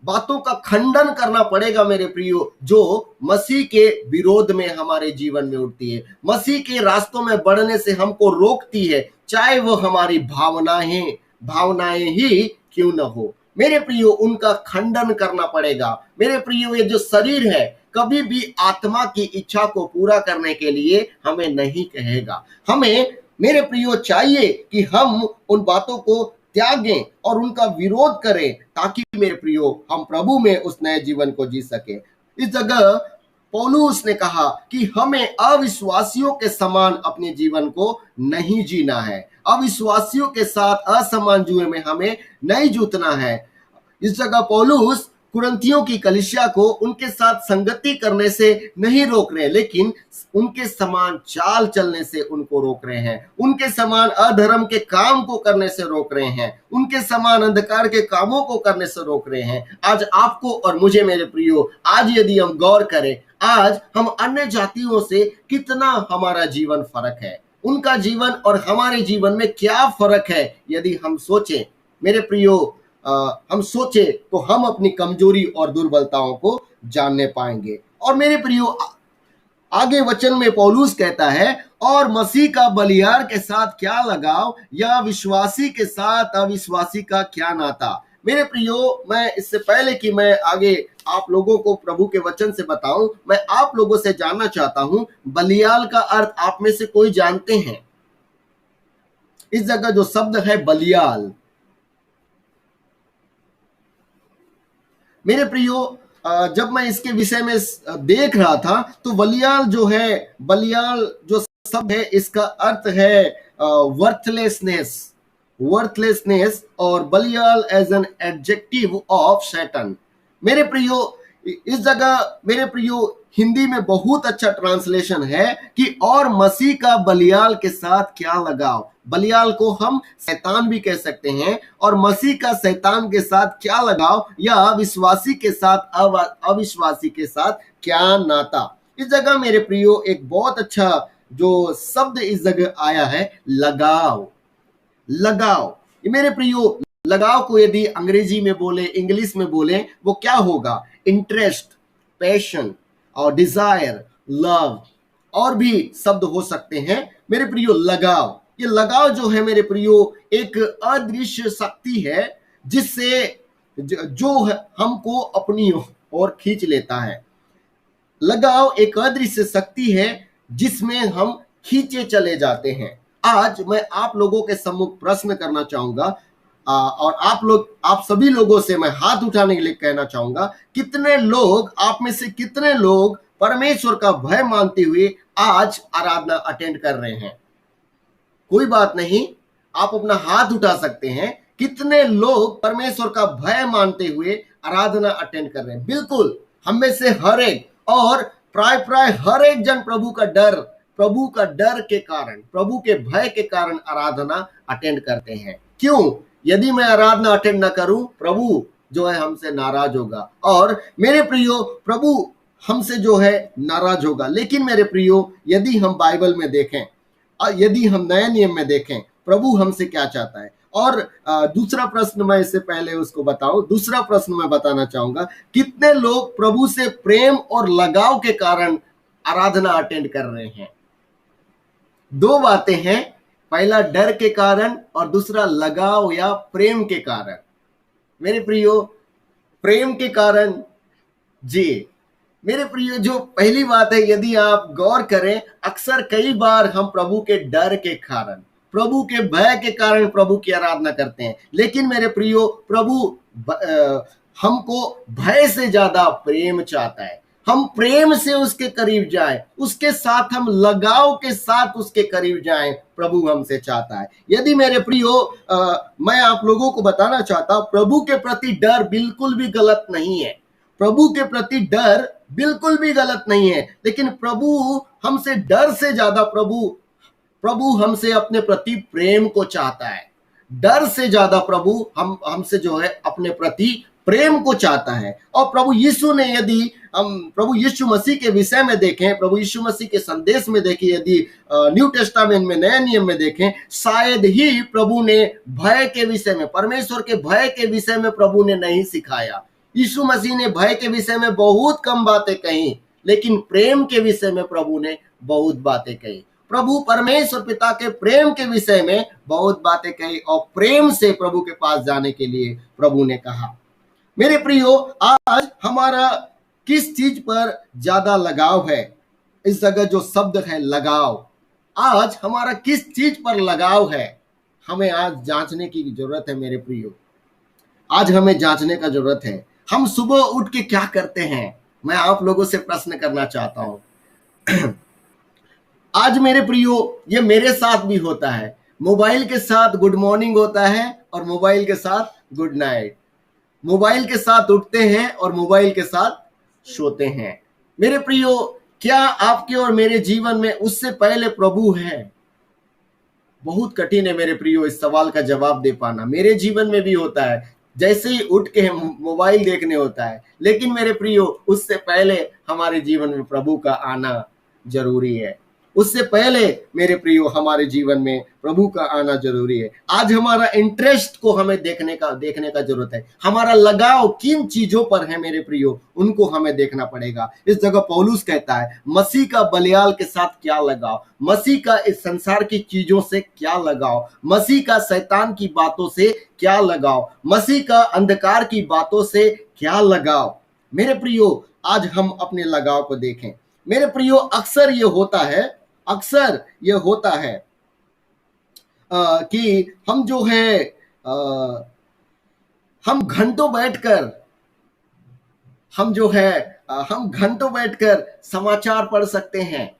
बातों का खंडन करना पड़ेगा मेरे प्रियो, जो मसीह के विरोध में हमारे जीवन में उठती है, मसीह के रास्तों में बढ़ने से हमको रोकती है, चाहे वो हमारी भावनाएं ही क्यों न हो। मेरे प्रियो, उनका खंडन करना पड़ेगा। मेरे प्रियो, ये जो शरीर है कभी भी आत्मा की इच्छा को पूरा करने के लिए हमें नहीं कहेगा। हमें मेरे प्रियो चाहिए कि हम उन बातों को त्यागें और उनका विरोध करें, ताकि मेरे प्रियो हम प्रभु में उस नए जीवन को जी सके। इस जगह पौलुस ने कहा कि हमें अविश्वासियों के समान अपने जीवन को नहीं जीना है, अविश्वासियों के साथ असमान जुए में हमें नहीं जूतना है। इस जगह पौलुस कुरिन्थियों की कलीसिया को उनके साथ संगति करने से नहीं रोक रहे, लेकिन उनके समान चाल चलने से उनको रोक रहे हैं, उनके समान अधर्म के काम को करने से रोक रहे हैं, उनके समान अंधकार के कामों को करने से रोक रहे हैं। आज आपको और मुझे मेरे प्रियो, आज यदि हम गौर करें, आज हम अन्य जातियों से कितना हमारा जीवन फर्क है, उनका जीवन और हमारे जीवन में क्या फर्क है। यदि हम सोचें मेरे प्रियो, हम सोचे तो हम अपनी कमजोरी और दुर्बलताओं को जानने पाएंगे। और मेरे प्रियो, आगे वचन में पौलुस कहता है, और मसीह का बलियार के साथ क्या लगाव, या विश्वासी के साथ अविश्वासी का क्या नाता। मेरे प्रियो, मैं इससे पहले कि मैं आगे आप लोगों को प्रभु के वचन से बताऊं, मैं आप लोगों से जानना चाहता हूं, बलियाल का अर्थ आप में से कोई जानते हैं? इस जगह जो शब्द है बलियाल, मेरे प्रियो, जब मैं इसके विषय में देख रहा था तो बलियाल जो शब्द है, इसका अर्थ है वर्थलेसनेस, और बलियाल एज एन एडजेक्टिव ऑफ शैतान। मेरे प्रियो, इस जगह मेरे प्रियो हिंदी में बहुत अच्छा ट्रांसलेशन है कि और मसीह का बलियाल के साथ क्या लगाव। बलियाल को हम शैतान भी कह सकते हैं, और मसीह का शैतान के साथ क्या लगाव, या विश्वासी के साथ अविश्वासी के साथ क्या नाता। इस जगह मेरे प्रियो एक बहुत अच्छा जो शब्द इस जगह आया है, लगाव। मेरे प्रियो, लगाव को यदि अंग्रेजी में बोले, इंग्लिश में बोले, वो क्या होगा? इंटरेस्ट, पैशन और डिजायर, लव, और भी शब्द हो सकते हैं। मेरे प्रियो, लगाव, ये लगाव जो है मेरे प्रियो एक अदृश्य शक्ति है, जिससे जो हमको अपनी ओर खींच लेता है। लगाव एक अदृश्य शक्ति है जिसमें हम खींचे चले जाते हैं। आज मैं आप लोगों के सम्मुख प्रश्न करना चाहूंगा और आप सभी लोगों से मैं हाथ उठाने के लिए कहना चाहूंगा, कितने लोग, आप में से कितने लोग परमेश्वर का भय मानते हुए आज आराधना अटेंड कर रहे हैं? कोई बात नहीं, आप अपना हाथ उठा सकते हैं। कितने लोग परमेश्वर का भय मानते हुए आराधना अटेंड कर रहे हैं? बिल्कुल, हम में से हर एक, और प्राय हर एक जन प्रभु का डर के कारण, प्रभु के भय के कारण आराधना अटेंड करते हैं। क्यों? यदि मैं आराधना अटेंड न करूं, प्रभु जो है हमसे नाराज होगा, और मेरे प्रियो प्रभु हमसे जो है नाराज होगा। लेकिन मेरे प्रियो, यदि हम बाइबल में देखें, यदि हम नए नियम में देखें, प्रभु हमसे क्या चाहता है। और दूसरा प्रश्न मैं इससे पहले उसको बताऊं, दूसरा प्रश्न मैं बताना चाहूंगा, कितने लोग प्रभु से प्रेम और लगाव के कारण आराधना अटेंड कर रहे हैं? दो बातें हैं, पहला डर के कारण और दूसरा लगाव या प्रेम के कारण। मेरे प्रियो, प्रेम के कारण, जी मेरे प्रियो, जो पहली बात है, यदि आप गौर करें, अक्सर कई बार हम प्रभु के डर के कारण, प्रभु के भय के कारण प्रभु की आराधना करते हैं। लेकिन मेरे प्रियो, प्रभु हमको भय से ज्यादा प्रेम चाहता है। हम प्रेम से उसके करीब जाएं, उसके साथ हम लगाव के साथ उसके करीब जाएं, प्रभु हमसे चाहता है। यदि मेरे प्रियो, मैं आप लोगों को बताना चाहता हूं, प्रभु के प्रति डर बिल्कुल भी गलत नहीं है। प्रभु के प्रति डर बिल्कुल भी गलत नहीं है, लेकिन प्रभु हमसे डर से ज्यादा प्रभु हमसे अपने प्रति प्रेम को चाहता है। डर से ज्यादा प्रभु हमसे जो है अपने प्रति प्रेम को चाहता है। और प्रभु यीशु ने, यदि हम प्रभु यीशु मसीह के विषय में देखें, प्रभु यीशु मसीह के संदेश में देखें, यदि न्यू टेस्टामेंट में, नए नियम में देखें, शायद ही प्रभु ने भय के विषय में, परमेश्वर के भय के विषय में प्रभु ने नहीं सिखाया। यीशु मसीह ने भय के विषय में बहुत कम बातें कही, लेकिन प्रेम के विषय में प्रभु ने बहुत बातें कही। प्रभु परमेश्वर पिता के प्रेम के विषय में बहुत बातें कही, और प्रेम से प्रभु के पास जाने के लिए प्रभु ने कहा। मेरे प्रियो, आज हमारा किस चीज पर ज्यादा लगाव है? इस जगह जो शब्द है लगाव, आज हमारा किस चीज पर लगाव है? हमें आज जांचने की जरूरत है मेरे प्रियो। आज हमें जांचने का जरूरत है। हम सुबह उठ के क्या करते हैं? मैं आप लोगों से प्रश्न करना चाहता हूं। आज मेरे प्रियो, ये मेरे साथ भी होता है। मोबाइल के साथ गुड मॉर्निंग होता है और मोबाइल के साथ गुड नाइट। मोबाइल के साथ उठते हैं और मोबाइल के साथ सोते हैं। मेरे प्रियो, क्या आपके और मेरे जीवन में उससे पहले प्रभु है? बहुत कठिन है मेरे प्रियो इस सवाल का जवाब दे पाना। मेरे जीवन में भी होता है, जैसे ही उठ के मोबाइल देखने होता है। लेकिन मेरे प्रियो, उससे पहले हमारे जीवन में प्रभु का आना जरूरी है। उससे पहले मेरे प्रियो, हमारे जीवन में प्रभु का आना जरूरी है। आज हमारा इंटरेस्ट को हमें देखने का जरूरत है। हमारा लगाव किन चीजों पर है मेरे प्रियो, उनको हमें देखना पड़ेगा। इस जगह पौलुस कहता है, मसीह का बलियाल के साथ क्या लगाव, मसीह का इस संसार की चीजों से क्या लगाव, मसीह का शैतान की बातों से क्या लगाव, मसीह का अंधकार की बातों से क्या लगाव। मेरे प्रियो, आज हम अपने लगाव को देखें। मेरे प्रियो, अक्सर ये होता है कि हम जो है हम घंटों बैठकर समाचार पढ़ सकते हैं।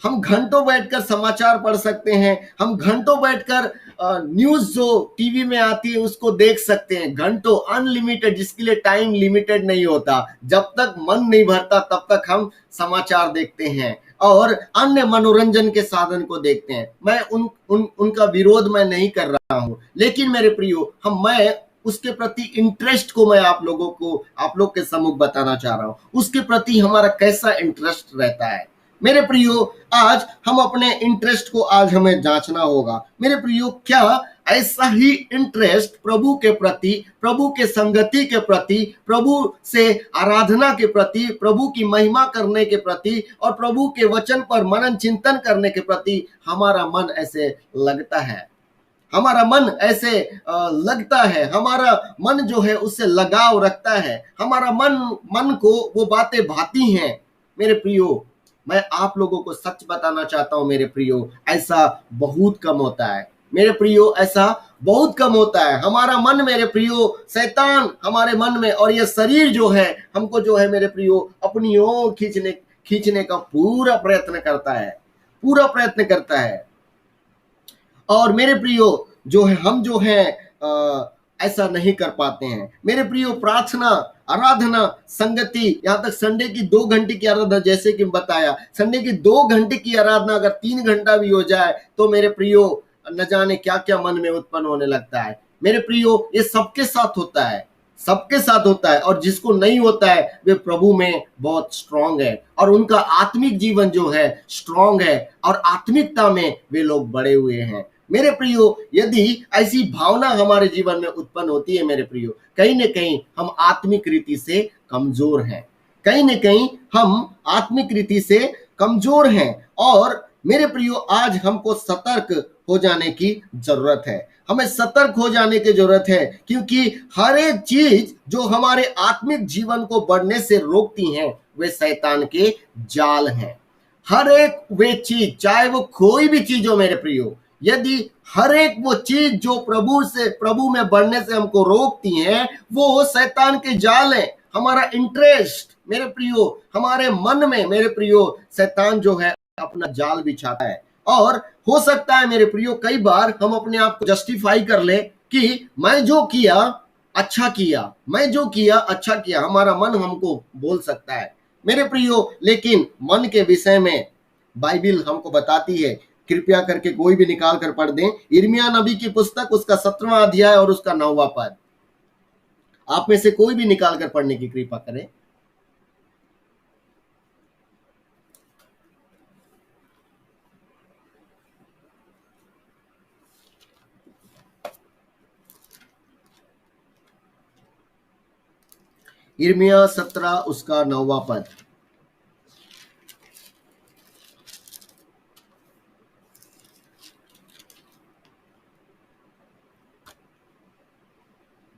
हम घंटों बैठकर समाचार पढ़ सकते हैं। हम घंटों बैठकर न्यूज जो टीवी में आती है उसको देख सकते हैं। घंटों, अनलिमिटेड, जिसके लिए टाइम लिमिटेड नहीं होता। जब तक मन नहीं भरता तब तक हम समाचार देखते हैं और अन्य मनोरंजन के साधन को देखते हैं। मैं उनका विरोध मैं नहीं कर रहा हूं, लेकिन मेरे प्रियो, मैं उसके प्रति इंटरेस्ट को मैं आप लोग के सम्मुख बताना चाह रहा हूं। उसके प्रति हमारा कैसा इंटरेस्ट रहता है। मेरे प्रियो, आज हम अपने इंटरेस्ट को आज हमें जांचना होगा। मेरे प्रियो, क्या ऐसा ही इंटरेस्ट प्रभु के प्रति, प्रभु के संगति के प्रति, प्रभु से आराधना के प्रति, प्रभु की महिमा करने के प्रति और प्रभु के वचन पर मनन चिंतन करने के प्रति हमारा मन ऐसे लगता है? हमारा मन ऐसे लगता है, हमारा मन जो है उससे लगाव रखता है, हमारा मन को वो बातें भाती हैं। मेरे प्रियो, मैं आप लोगों को सच बताना चाहता हूं मेरे प्रियो, ऐसा बहुत कम होता है मेरे प्रियो, ऐसा बहुत कम होता है। हमारा मन मेरे प्रियो, शैतान हमारे मन में और ये शरीर जो है हमको जो है मेरे प्रियो अपनी ओर खींचने का पूरा प्रयत्न करता है, पूरा प्रयत्न करता है। और मेरे प्रियो जो है हम जो है ऐसा नहीं कर पाते हैं मेरे प्रियो। प्रार्थना, आराधना, संगति, यहाँ तक संडे की 2 घंटे की आराधना, जैसे कि बताया संडे की 2 घंटे की आराधना अगर 3 घंटा भी हो जाए तो मेरे प्रियो न जाने क्या क्या मन में उत्पन्न होने लगता है मेरे प्रियो। ये सबके साथ होता है, सबके साथ होता है, और जिसको नहीं होता है वे प्रभु में बहुत स्ट्रांग है और उनका आत्मिक जीवन जो है स्ट्रांग है और आत्मिकता में वे लोग बड़े हुए हैं मेरे प्रियो। यदि ऐसी भावना हमारे जीवन में उत्पन्न होती है मेरे प्रियो, कहीं न कहीं हम आत्मिक रीति से कमजोर हैं, कहीं न कहीं हम आत्मिक रीति से कमजोर हैं। और मेरे प्रियो आज हमको सतर्क हो जाने की जरूरत है, हमें सतर्क हो जाने की जरूरत है, क्योंकि हर एक चीज जो हमारे आत्मिक जीवन को बढ़ने से रोकती हैं वे शैतान के जाल हैं। हर एक वे चीज, चाहे वो कोई भी चीज हो मेरे प्रियो, यदि हर एक वो चीज जो प्रभु में बढ़ने से हमको रोकती हैं वो शैतान के जाल है। हमारा इंटरेस्ट मेरे प्रियो, हमारे मन में मेरे प्रियो शैतान जो है अपना जाल बिछाता है। और हो सकता है मेरे प्रियो कई बार हम अपने आप को जस्टिफाई कर ले कि मैं जो किया अच्छा किया, मैं जो किया अच्छा किया, हमारा मन हमको बोल सकता है मेरे प्रियो। लेकिन मन के विषय में बाइबिल हमको बताती है, कृपया करके कोई भी निकाल कर पढ़ दें, यिर्मयाह नबी की पुस्तक उसका 17वां अध्याय और उसका 9वां पद। आप में से कोई भी निकाल कर पढ़ने की कृपा करें। यिर्मयाह 17 उसका 9वां पद।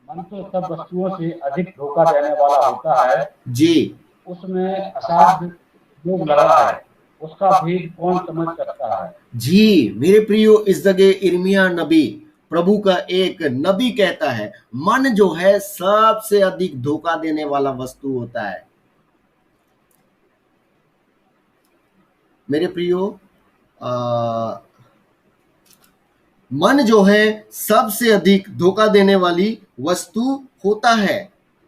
मन तो सब वस्तुओं से अधिक धोखा देने वाला होता है जी, उसमें असाध्य योग लगा है, उसका भेद कौन समझ सकता है। जी मेरे प्रियो, इस जगह यिर्मयाह नबी, प्रभु का एक नबी कहता है मन जो है सबसे अधिक धोखा देने वाला वस्तु होता है मेरे प्रियो। मन जो है सबसे अधिक धोखा देने वाली वस्तु होता है।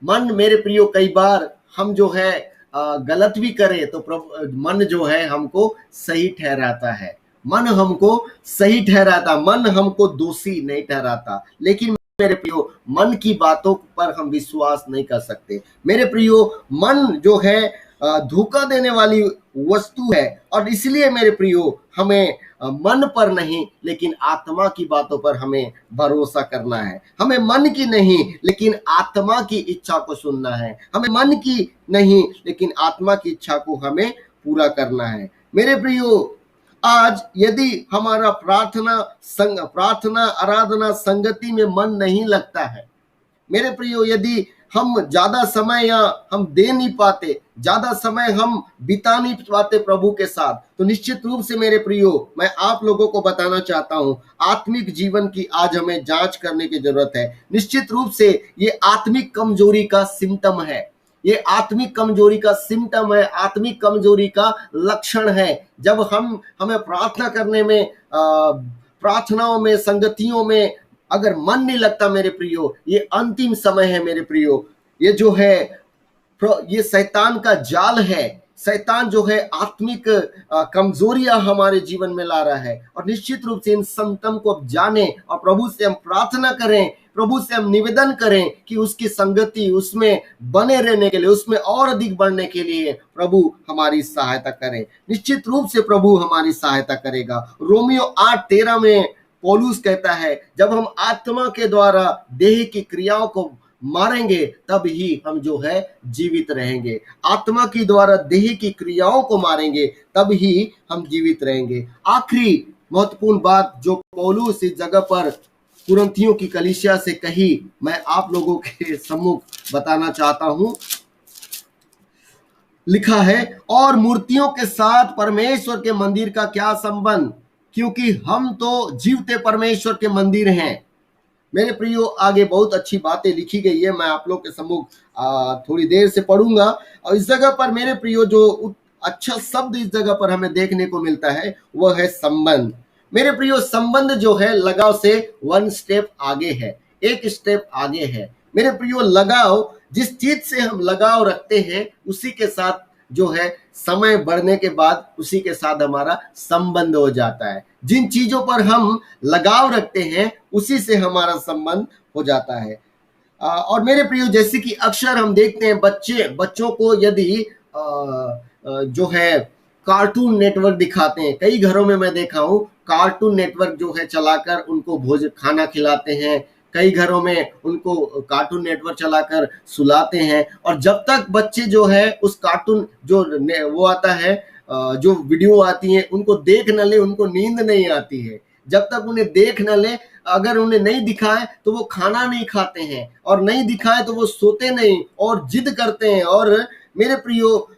मन मेरे प्रियो, कई बार हम जो है गलत भी करें तो मन जो है हमको सही ठहराता है, मन हमको सही ठहराता, मन हमको दोषी नहीं ठहराता। लेकिन मेरे प्रियो मन की बातों पर हम विश्वास नहीं कर सकते मेरे प्रियो। मन जो है धोखा देने वाली वस्तु है, और इसलिए मेरे प्रियो हमें मन पर नहीं लेकिन आत्मा की बातों पर हमें भरोसा करना है। हमें मन की नहीं लेकिन आत्मा की इच्छा को सुनना है, हमें मन की नहीं लेकिन आत्मा की इच्छा को हमें पूरा करना है मेरे प्रियो। आज यदि हमारा प्रार्थना आराधना संगति में मन नहीं लगता है मेरे प्रियो, यदि हम ज्यादा समय या हम दे नहीं पाते, ज्यादा समय हम बिता नहीं पाते प्रभु के साथ, तो निश्चित रूप से मेरे प्रियो मैं आप लोगों को बताना चाहता हूं आत्मिक जीवन की आज हमें जांच करने की जरूरत है। निश्चित रूप से ये आत्मिक कमजोरी का सिम्टम है, ये आत्मिक कमजोरी का सिम्टम है, आत्मिक कमजोरी का लक्षण है। जब हमें प्रार्थना करने में, प्रार्थनाओं में, संगतियों में अगर मन नहीं लगता मेरे प्रियो, ये अंतिम समय है मेरे प्रियो। ये जो है ये शैतान का जाल है। शैतान जो है आत्मिक कमजोरियां हमारे जीवन में ला रहा है, और निश्चित रूप से इन सिम्टम को जाने और प्रभु से हम प्रार्थना करें, प्रभु से हम निवेदन करें कि उसकी संगति, उसमें बने रहने के लिए, उसमें और अधिक बढ़ने के लिए प्रभु हमारी सहायता करें। निश्चित रूप से प्रभु हमारी सहायता करेगा। रोमियो 8:13 में पौलुस कहता है जब हम आत्मा के द्वारा देह की क्रियाओं को मारेंगे तब ही हम जो है जीवित रहेंगे। आत्मा की द्वारा देह की क्रियाओं को मारेंगे तब ही हम जीवित रहेंगे। आखिरी महत्वपूर्ण बात जो पौलुस इस जगह पर कुरिन्थियों की कलीसिया से कही, मैं आप लोगों के सम्मुख बताना चाहता हूं। लिखा है, और मूर्तियों के साथ परमेश्वर के मंदिर का क्या संबंध, क्योंकि हम तो जीवते परमेश्वर के मंदिर हैं। मेरे प्रियो, आगे बहुत अच्छी बातें लिखी गई है, मैं आप लोग के सम्मुख थोड़ी देर से पढ़ूंगा। और इस जगह पर मेरे प्रियो जो अच्छा शब्द इस जगह पर हमें देखने को मिलता है वह है संबंध। मेरे प्रियो, संबंध जो है लगाव से वन स्टेप आगे है, एक स्टेप आगे है। मेरे प्रियो, लगाव, जिस चीज से हम लगाव रखते हैं उसी के साथ जो है समय बढ़ने के बाद उसी के साथ हमारा संबंध हो जाता है। जिन चीजों पर हम लगाव रखते हैं उसी से हमारा संबंध हो जाता है। और मेरे प्रियो, जैसे कि अक्सर हम देखते हैं बच्चों को यदि जो है कार्टून नेटवर्क दिखाते हैं, कई घरों में मैं देखा हूं कार्टून नेटवर्क जो है चलाकर उनको खाना खिलाते हैं, कई घरों में उनको कार्टून नेटवर्क चलाकर सुलाते हैं। और जब तक बच्चे जो है उस कार्टून जो वो आता है, जो वीडियो आती है, उनको देख न ले, उनको नींद नहीं आती है। जब तक उन्हें देख न ले, अगर उन्हें नहीं दिखाए तो वो खाना नहीं खाते हैं, और नहीं दिखाए तो वो सोते नहीं और जिद करते हैं। और मेरे प्रियो,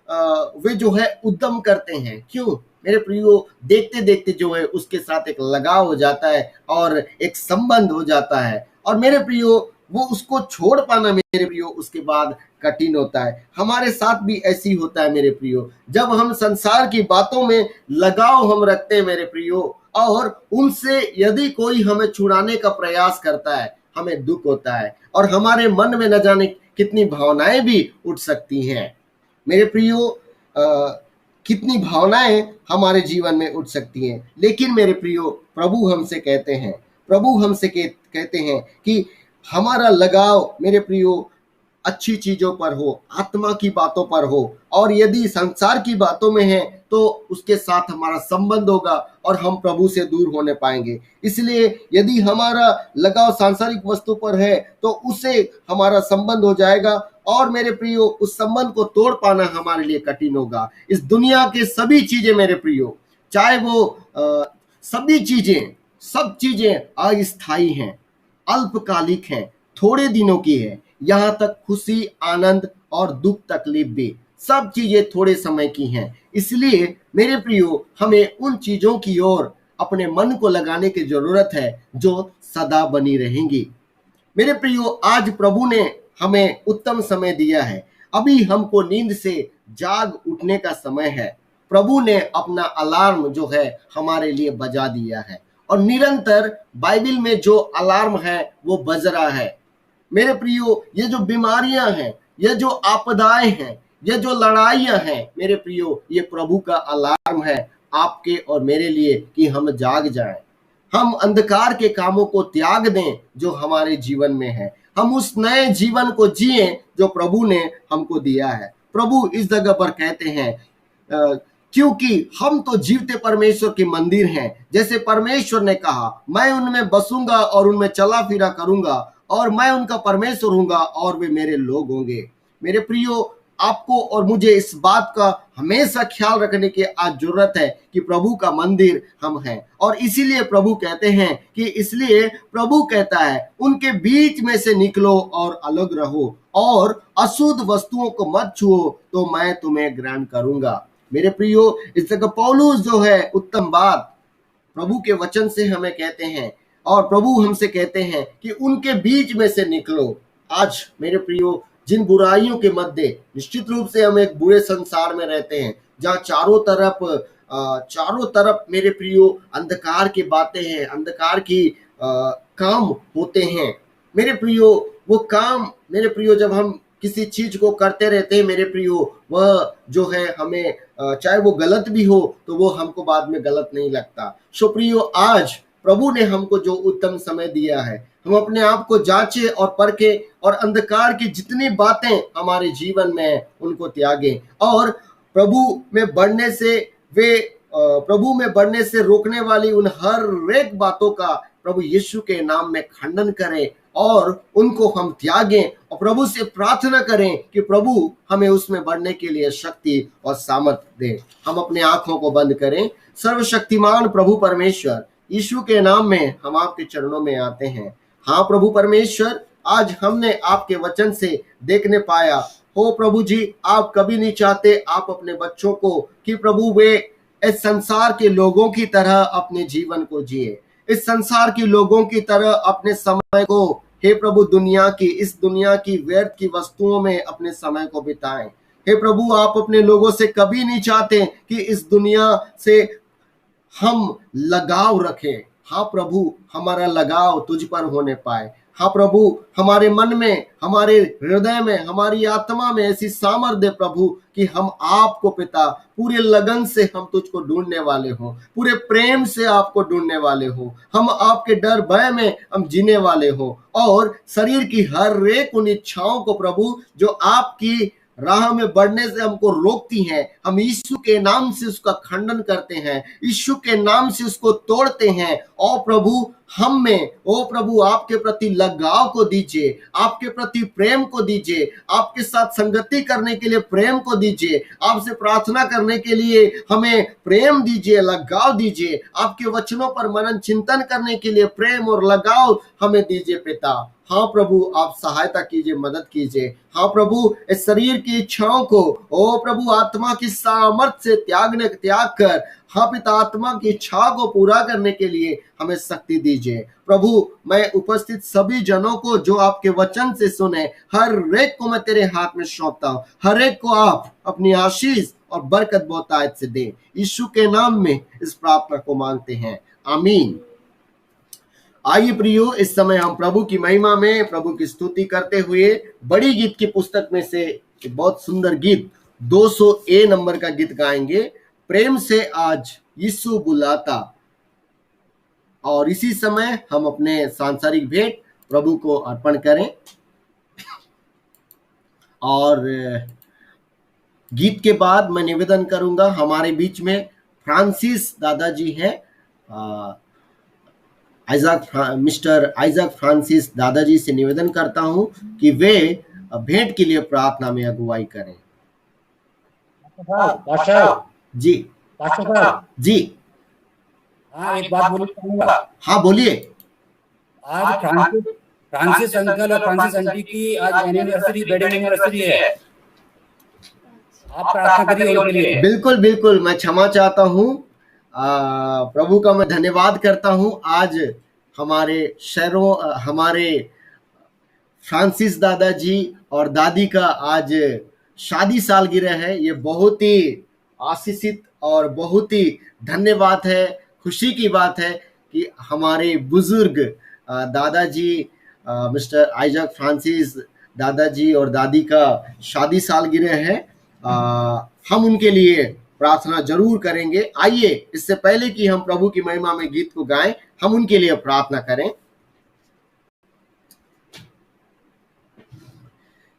वे जो है उद्यम करते हैं। क्यों मेरे प्रियो? देखते देखते जो है उसके साथ एक लगाव हो जाता है और एक संबंध हो जाता है। और मेरे प्रियो, वो उसको छोड़ पाना मेरे प्रियो उसके बाद कठिन होता है। हमारे साथ भी ऐसी होता है मेरे प्रियो, जब हम संसार की बातों में लगाव हम रखते हैं मेरे प्रियो, और उनसे यदि कोई हमें छुड़ाने का प्रयास करता है, हमें दुख होता है और हमारे मन में न जाने कितनी भावनाएं भी उठ सकती हैं। मेरे प्रियो, कितनी भावनाएं हमारे जीवन में उठ सकती हैं। लेकिन मेरे प्रियो, प्रभु हमसे कहते हैं कि हमारा लगाव मेरे प्रियो अच्छी चीजों पर हो, आत्मा की बातों पर हो, और यदि संसार की बातों में है तो उसके साथ हमारा संबंध होगा और हम प्रभु से दूर होने पाएंगे। इसलिए यदि हमारा लगाव सांसारिक वस्तु पर है तो उससे हमारा संबंध हो जाएगा, और मेरे प्रियो उस संबंध को तोड़ पाना हमारे लिए कठिन होगा। इस दुनिया के सभी चीजें मेरे प्रियो, चाहे वो सब चीजें अस्थायी हैं, अल्पकालिक हैं, थोड़े दिनों की है। यहाँ तक खुशी, आनंद और दुख, तकलीफ भी, सब चीजें थोड़े समय की हैं। इसलिए मेरे प्रियो, हमें उन चीजों की ओर अपने मन को लगाने की जरूरत है जो सदा बनी रहेंगी। मेरे प्रियो, आज प्रभु ने हमें उत्तम समय दिया है। अभी हमको नींद से जाग उठने का समय है। प्रभु ने अपना अलार्म जो है हमारे लिए बजा दिया है, और निरंतर बाइबल में जो अलार्म है वो बज रहा है। मेरे प्रियो, ये जो बीमारियां हैं, ये जो आपदाएं हैं, ये जो लड़ाइयां हैं, मेरे प्रियो, ये प्रभु का अलार्म है आपके और मेरे लिए कि हम जाग जाएं। हम अंधकार के कामों को त्याग दें जो हमारे जीवन में है। हम उस नए जीवन को जिए जो प्रभु ने हमको दिया है। प्रभु इस जगह पर कहते हैं क्योंकि हम तो जीवते परमेश्वर के मंदिर हैं। जैसे परमेश्वर ने कहा, मैं उनमें बसूंगा और उनमें चला फिरा करूंगा, और मैं उनका परमेश्वर हूंगा और वे मेरे लोग होंगे। मेरे प्रियो, आपको और मुझे इस बात का हमेशा ख्याल रखने की आज जरूरत है कि प्रभु का मंदिर हम हैं। और इसीलिए प्रभु कहता है उनके बीच में से निकलो और अलग रहो, और अशुद्ध वस्तुओं को मत छुओ, तो मैं तुम्हें ग्रहण करूंगा। मेरे प्रियो, इस जगह पौलुस जो है उत्तम बात प्रभु के वचन से हमें कहते हैं, और प्रभु हमसे कहते हैं कि उनके बीच में से निकलो। आज मेरे प्रियो, जिन बुराइयों के मध्य निश्चित रूप से हम एक बुरे संसार में रहते हैं, जहाँ चारों तरफ मेरे प्रियो अंधकार की बातें हैं, अंधकार की काम होते हैं। मेरे प्रियो, वो काम मेरे प्रियो, जब हम किसी चीज को करते रहते हैं मेरे प्रियो, वह जो है हमें चाहे वो गलत भी हो तो वो हमको बाद में गलत नहीं लगता। सो प्रियो, आज प्रभु ने हमको जो उत्तम समय दिया है, हम अपने आप को जांचे और परखे, और अंधकार की जितनी बातें हमारे जीवन में है उनको त्यागें, और प्रभु में बढ़ने से रोकने वाली उन हर एक बातों का प्रभु यीशु के नाम में खंडन करें, और उनको हम त्यागें और प्रभु से प्रार्थना करें कि प्रभु हमें उसमें बढ़ने के लिए शक्ति और सामर्थ्य दे। हम अपने आंखों को बंद करें। सर्वशक्तिमान प्रभु परमेश्वर यीशु के नाम में हम आपके चरणों में आते हैं। हाँ प्रभु परमेश्वर, आज हमने आपके वचन से देखने पाया, ओ प्रभु जी, आप कभी नहीं चाहते आप अपने बच्चों को कि प्रभु वे इस संसार के लोगों की तरह अपने जीवन को जिए, इस संसार के लोगों की तरह अपने समय को हे प्रभु इस दुनिया की व्यर्थ की वस्तुओं में अपने समय को बिताएं। हे प्रभु, आप अपने लोगों से कभी नहीं चाहते कि इस दुनिया से हम लगाव रखें। हाँ प्रभु, हमारा लगाव तुझ पर होने पाए। हाँ प्रभु, हमारे मन में, हमारे हृदय में, हमारी आत्मा में ऐसी सामर्थ्य दे प्रभु कि हम आपको पिता पूरे लगन से हम तुझको ढूंढने वाले हो, पूरे प्रेम से आपको ढूंढने वाले हो, हम आपके डर भय में हम जीने वाले हो, और शरीर की हर एक उन इच्छाओं को प्रभु जो आपकी राह में बढ़ने से हमको रोकती हैं, हम यीशु के नाम से उसका खंडन करते हैं, यीशु के नाम से उसको तोड़ते हैं। ओ प्रभु, हम में ओ प्रभु आपके प्रति लगाव को दीजिए, आपके प्रति प्रेम को दीजिए, आपके साथ संगति करने के लिए प्रेम को दीजिए, आपसे प्रार्थना करने के लिए हमें प्रेम दीजिए, लगाव दीजिए, आपके वचनों पर मनन चिंतन करने के लिए प्रेम और लगाव हमें दीजिए पिता। हाँ प्रभु, आप सहायता कीजिए, मदद कीजिए। हाँ प्रभु, इस शरीर की इच्छाओं को ओ प्रभु आत्मा की सामर्थ्य से त्याग कर हाँ पिता आत्मा की इच्छा को पूरा करने के लिए हमें शक्ति दीजिए। प्रभु, मैं उपस्थित सभी जनों को जो आपके वचन से सुने, हर एक को मैं तेरे हाथ में सौंपता हूँ, हर एक को आप अपनी आशीष और बरकत बहुतायत से दे। यीशु के नाम में इस प्रार्थना को मांगते हैं, आमीन। आइए प्रियो, इस समय हम प्रभु की महिमा में प्रभु की स्तुति करते हुए बड़ी गीत की पुस्तक में से एक बहुत सुंदर गीत 200 नंबर का गीत गाएंगे, प्रेम से आज यीशु बुलाता। और इसी समय हम अपने सांसारिक भेंट प्रभु को अर्पण करें। और गीत के बाद मैं निवेदन करूंगा, हमारे बीच में फ्रांसिस दादाजी हैं, मिस्टर आइजक फ्रांसिस दादाजी से निवेदन करता हूं कि वे भेंट के लिए प्रार्थना में अगुवाई करें। जी जी, हाँ, एक बात बोलना चाहूंगा। हाँ बोलिए। आज फ्रांसिस अंकल और फ्रांसिस आंटी की आज एनिवर्सरी, वेडिंग एनिवर्सरी है। आप प्रार्थना करिए उनके लिए। बिल्कुल बिल्कुल, मैं क्षमा चाहता हूँ। प्रभु का मैं धन्यवाद करता हूँ। आज हमारे फ्रांसिस दादाजी और दादी का आज शादी सालगिरह है। ये बहुत ही आशीषित और बहुत ही धन्यवाद है, खुशी की बात है कि हमारे बुजुर्ग दादाजी मिस्टर आइजक फ्रांसिस दादाजी और दादी का शादी सालगिरह है। हम उनके लिए प्रार्थना जरूर करेंगे। आइए, इससे पहले कि हम प्रभु की महिमा में गीत को गाएं, हम उनके लिए प्रार्थना करें।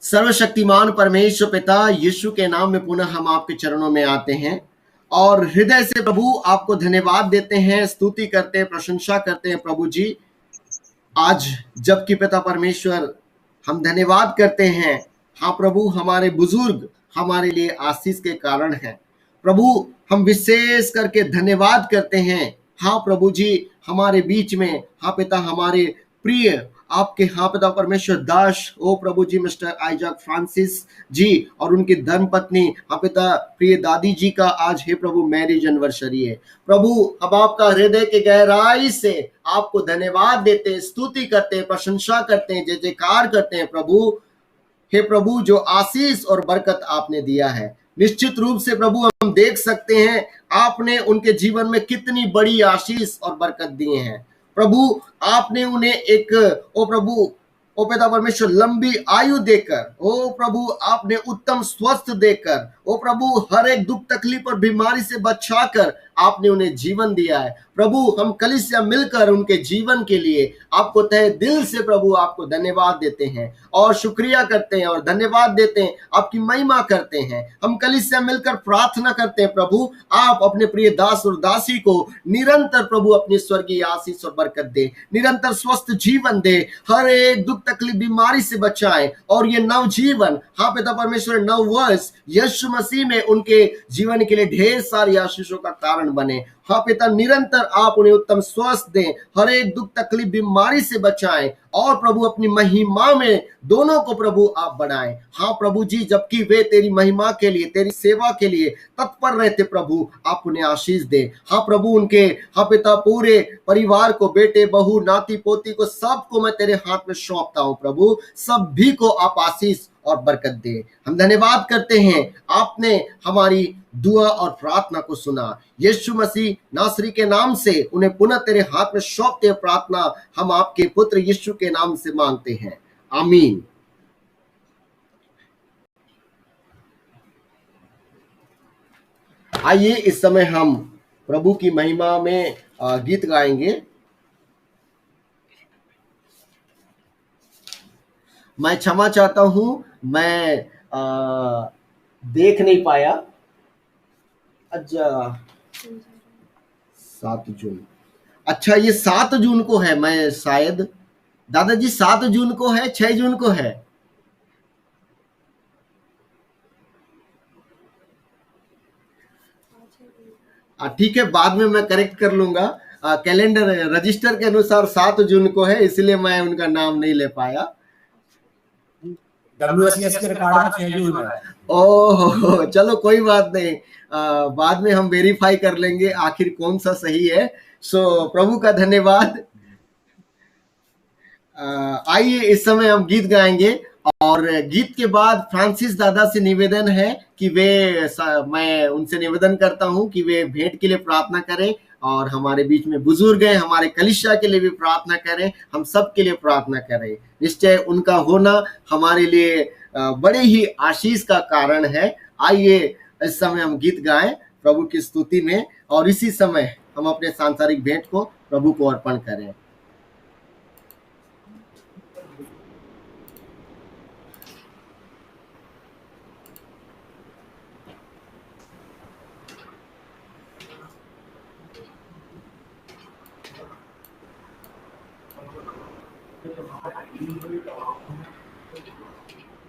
सर्वशक्तिमान परमेश्वर पिता, यीशु के नाम में पुनः हम आपके चरणों में आते हैं और हृदय से प्रभु आपको धन्यवाद देते हैं, स्तुति करते हैं, प्रशंसा करते हैं प्रभु जी। आज जबकि पिता परमेश्वर हम धन्यवाद करते हैं, हाँ प्रभु, हमारे बुजुर्ग हमारे लिए आशीष के कारण हैं। प्रभु, हम विशेष करके धन्यवाद करते हैं, हाँ प्रभु जी, हमारे बीच में हाँ पिता हमारे प्रिय आपके हाँ पिता परमेश्वर दास ओ प्रभु जी मिस्टर आइजक फ्रांसिस जी और उनकी धर्मपत्नी हाँ पिता प्रिय दादी जी का आज हे प्रभु मैरिज एनिवर्सरी है। प्रभु, हम आपका हृदय के गहराई से आपको धन्यवाद देते हैं, स्तुति करते हैं, प्रशंसा करते हैं, जय जयकार करते हैं प्रभु। हे प्रभु, जो आशीष और बरकत आपने दिया है, निश्चित रूप से प्रभु हम देख सकते हैं आपने उनके जीवन में कितनी बड़ी आशीष और बरकत दिए हैं। प्रभु, आपने उन्हें एक ओ प्रभु ओ पिता परमेश्वर लंबी आयु देकर, ओ प्रभु आपने उत्तम स्वस्थ देकर, ओ प्रभु हर एक दुख तकलीफ और बीमारी से बचाकर आपने उन्हें जीवन दिया है। प्रभु, हम कलीसिया मिलकर उनके जीवन के लिए आपको तहे दिल से प्रभु आपको धन्यवाद देते हैं और शुक्रिया करते हैं और धन्यवाद देते हैं, आपकी महिमा करते हैं। हम कलीसिया मिलकर प्रार्थना करते हैं प्रभु, आप अपने प्रिय दास और दासी को निरंतर प्रभु अपनी स्वर्गीय आशीष और बरकत दे, निरंतर स्वस्थ जीवन दे, हर एक दुख तकलीफ बीमारी से बचाए और ये नव जीवन हाँ पिता परमेश्वर नव वर्ष यीशु मसीह में उनके जीवन के लिए ढेर सारी आशीषों का कारण बने। हाँ पिता, निरंतर आप उन्हें उत्तम स्वास्थ्य दें, हर एक दुख तकलीफ बीमारी से बचाएं और प्रभु अपनी महिमा में दोनों को प्रभु आप बढ़ाएं। हाँ प्रभु जी, जबकि वे तेरी महिमा के लिए, तेरी सेवा के लिए तत्पर रहते प्रभु, आप उन्हें आशीष दें। हाँ प्रभु, उनके हाँ पिता पूरे परिवार को, बेटे बहू नाती पोती को, सबको मैं तेरे हाथ में सौंपता हूँ प्रभु, सभी को आप आशीष और बरकत दे। हम धन्यवाद करते हैं, आपने हमारी दुआ और प्रार्थना को सुना। यीशु मसीह नासरी के नाम से उन्हें पुनः तेरे हाथ में सौंपते हैं। प्रार्थना हम आपके पुत्र यीशु के नाम से मांगते हैं, आमीन। आइए इस समय हम प्रभु की महिमा में गीत गाएंगे। मैं क्षमा चाहता हूं, मैं देख नहीं पाया। अच्छा 7 जून, अच्छा ये 7 जून को है। मैं शायद दादाजी 7 जून को है, 6 जून को है। ठीक है, बाद में मैं करेक्ट कर लूंगा। कैलेंडर रजिस्टर के अनुसार 7 जून को है, इसलिए मैं उनका नाम नहीं ले पाया। WSS के रिकॉर्ड में 6 जून है। ओह चलो कोई बात नहीं, बाद में हम वेरीफाई कर लेंगे आखिर कौन सा सही है। सो प्रभु का धन्यवाद। आइए इस समय हम गीत गाएंगे और गीत के बाद फ्रांसिस दादा से निवेदन है कि मैं उनसे निवेदन करता हूं कि वे भेंट के लिए प्रार्थना करें और हमारे बीच में बुजुर्ग हैं, हमारे कलीसिया के लिए भी प्रार्थना करें, हम सब के लिए प्रार्थना करें। निश्चय उनका होना हमारे लिए बड़े ही आशीष का कारण है। आइए इस समय हम गीत गाएं प्रभु की स्तुति में और इसी समय हम अपने सांसारिक भेंट को प्रभु को अर्पण करें।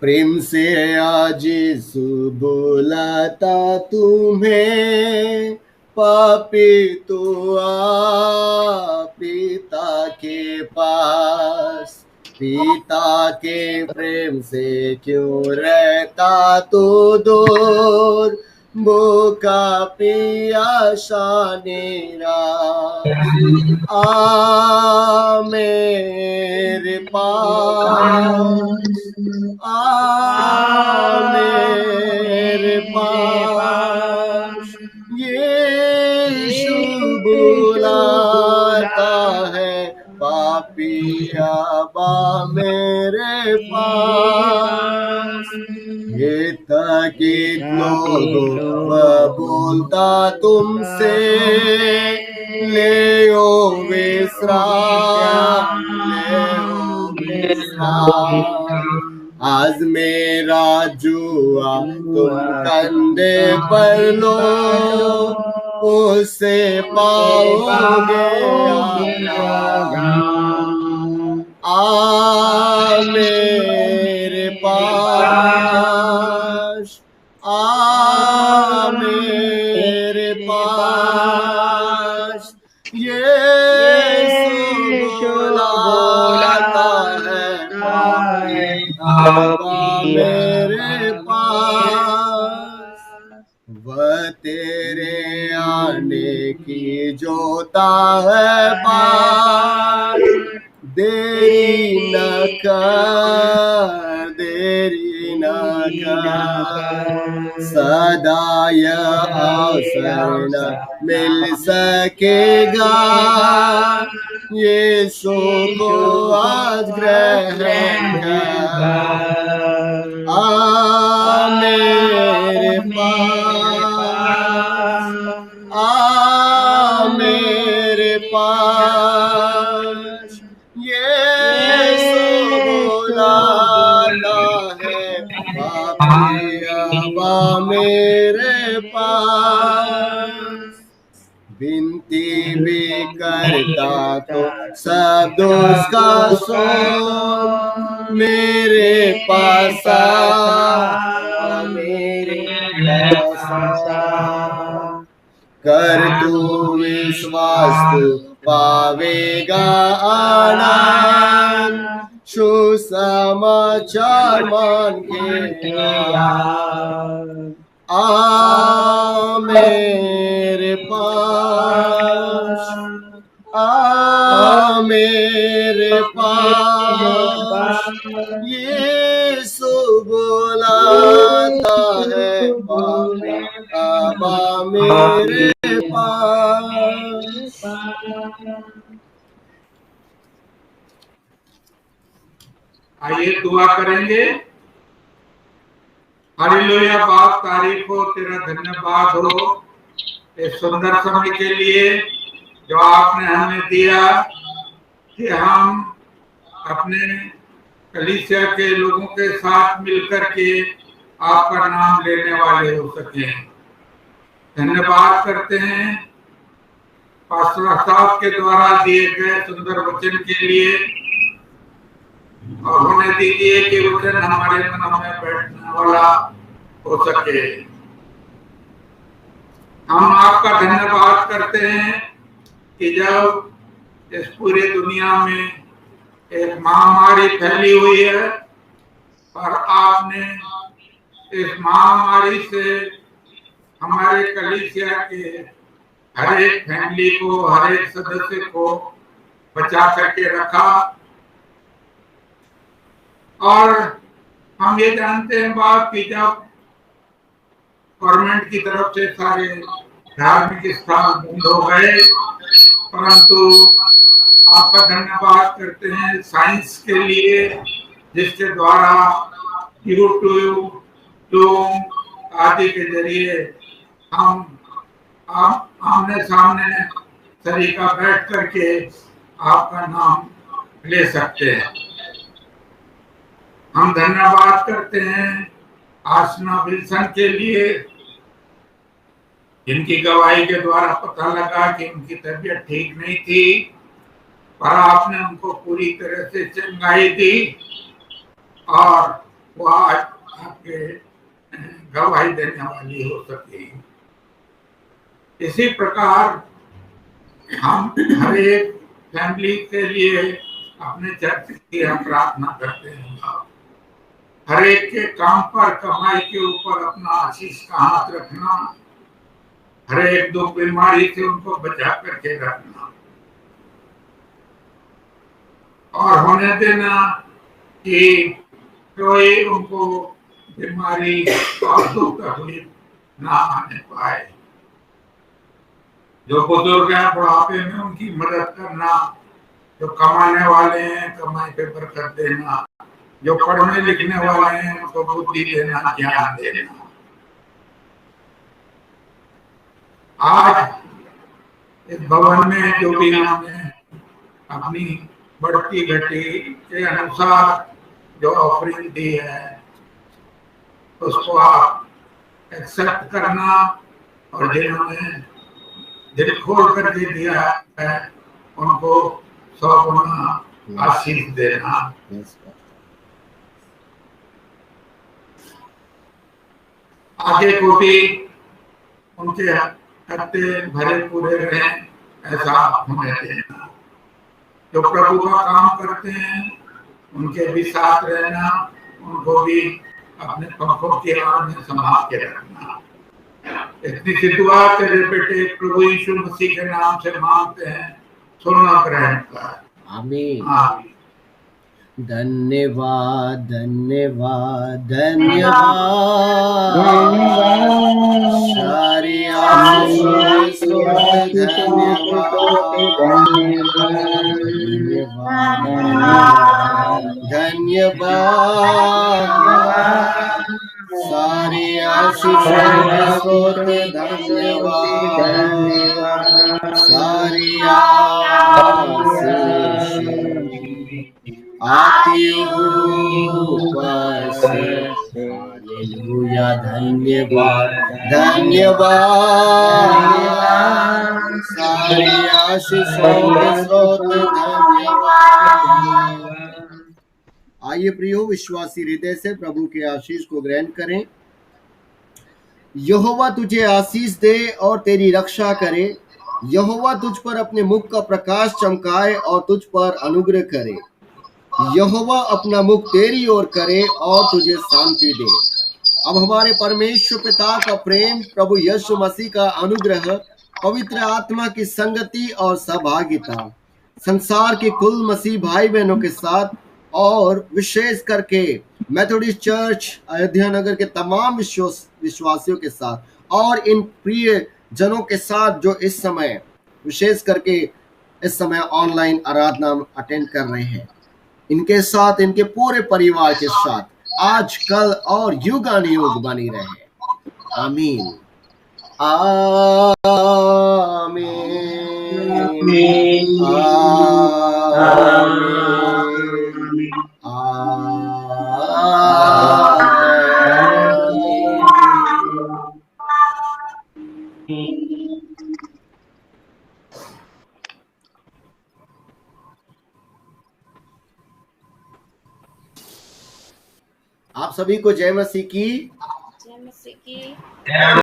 प्रेम से आज यीशु बुलाता तुम्हें, पापी तो आ पिता के पास। पिता के प्रेम से क्यों रहता तो दूर, भूखा पियासा निराश। आ मेरे पास, आ मेरे पास, यीशु बुलाता है, पापिया बा मेरे पास। ये ताकीद लोगों बोलता तुमसे, ले ओ विश्राम, ले ओ विश्राम। आज मेरा जुआ तुम कंधे पर लो, उसे पाओगे आ मेरे पास, आ मेरे पास, यीशु बुलाता है, मेरे पास। वह तेरे आने की जोता है बात, देरी न कर, देरी न कर। सदा यह अवसर न मिल सकेगा, यीशु को आज ग्रहण कर। आ मेरे पास, आ मेरे पास, यीशु बुलाता है, पापिया मेरे पास। विनती भी करता तो सब दोष का सुन, मेरे पास आ, मेरे पास आ। कर तू विश्वास तू पावेगा आनंद, सुसमाचार मान के आ मेरे पास, आ मेरे पास, यीशु बुलाता है, पापी आबा मेरे पास। आइए दुआ करेंगे। हालेलुया बाप, तारीफ हो, तेरा धन्यवाद हो इस सुंदर समय के लिए जो आपने हमें दिया कि हम अपने कलीसिया के लोगों के साथ मिलकर के आपका नाम लेने वाले हो सके। धन्यवाद करते हैं पास्टर साहब के द्वारा दिए गए सुंदर वचन के लिए, और होने दीजिए कि वचन हमारे मनों में बैठने वाला हो सके। हम आपका धन्यवाद करते हैं कि जब इस पूरी दुनिया में एक महामारी फैली हुई है, और आपने इस महामारी से हमारे कलीसिया के हर एक फैमिली को, हर एक सदस्य को बचा करके रखा। और हम ये जानते हैं बाप कि जब गवर्नमेंट की तरफ से सारे धार्मिक स्थान बंद हो गए, परंतु आपका धन्यवाद करते हैं साइंस के लिए, जिसके द्वारा यूट्यूब, जूम आदि के जरिए हम आमने सामने तरीका बैठ करके आपका नाम ले सकते हैं। हम धन्यवाद करते हैं आसना विल्सन के लिए, जिनकी गवाही के द्वारा पता लगा कि उनकी तबीयत ठीक नहीं थी, पर आपने उनको पूरी तरह से चंगाई दी, और वो आज आपके गवाही देने वाली हो सके। इसी प्रकार हम हर एक फैमिली के लिए अपने चर्च की हम प्रार्थना करते हैं। हर एक के काम पर, कमाई के ऊपर अपना आशीष का हाथ रखना, हर एक दुख बीमारी से उनको बचा करके रखना, और होने देना कि कोई उनको बीमारी और दुख तकलीफ ना आने पाए। जो बुजुर्ग हैं बुढ़ापे में उनकी मदद करना, जो कमाने वाले हैं कमाई पे बरकत देना, जो पढ़ने लिखने वाले हैं उनको बुद्धि देना, ज्ञान देना। आज इस भवन में जो भी हमने अपनी बढ़ती घटी के अनुसार जो ऑफरिंग दी है, उसको आप एक्सेप्ट करना, और जिन्होंने दिल खोल करके दिया है उनको 100 गुना आशीष देना। आगे को भी उनके हत्ते भरे पूरे रहे, ऐसा होने देना। जो प्रभु का काम करते हैं उनके भी साथ रहना, उनको भी अपने पंखों की आड़ में संभाल के रखना। इतनी सी दुआ तेरे बेटे प्रभु यीशु मसीह के नाम से मांगते हैं, सुनना ग्रहण कर। आमीन। धन्यवाद धन्यवाद धन्यवाद, सारी आशीष धन्यवाद, सारी आशीष धन्यवाद, सारी आशीष आती ऊपर से। हालेलुया धन्यवाद धन्यवाद, सारी आशीषों के स्रोत धन्यवाद। आइए प्रियो, विश्वासी हृदय से प्रभु के आशीष को ग्रहण करें। यहोवा तुझे आशीष दे और तेरी रक्षा करे, यहोवा तुझ पर अपने मुख का प्रकाश चमकाए और तुझ पर अनुग्रह करे। यहोवा अपना मुख तेरी ओर करे और तुझे शांति दे। अब हमारे परमेश्वर पिता का प्रेम, प्रभु यीशु मसीह का अनुग्रह, पवित्र आत्मा की संगति और सहभागिता संसार के कुल मसीह भाई बहनों के साथ और विशेष करके मेथोडिस्ट चर्च अयोध्या नगर के तमाम विश्वासियों के साथ और इन प्रिय जनों के साथ जो इस समय विशेष करके इस समय ऑनलाइन आराधना अटेंड कर रहे हैं, इनके साथ, इनके पूरे परिवार के साथ आज, कल और युगानुयुग बनी रहे। आमीन आमीन आप सभी को जय मसीह की।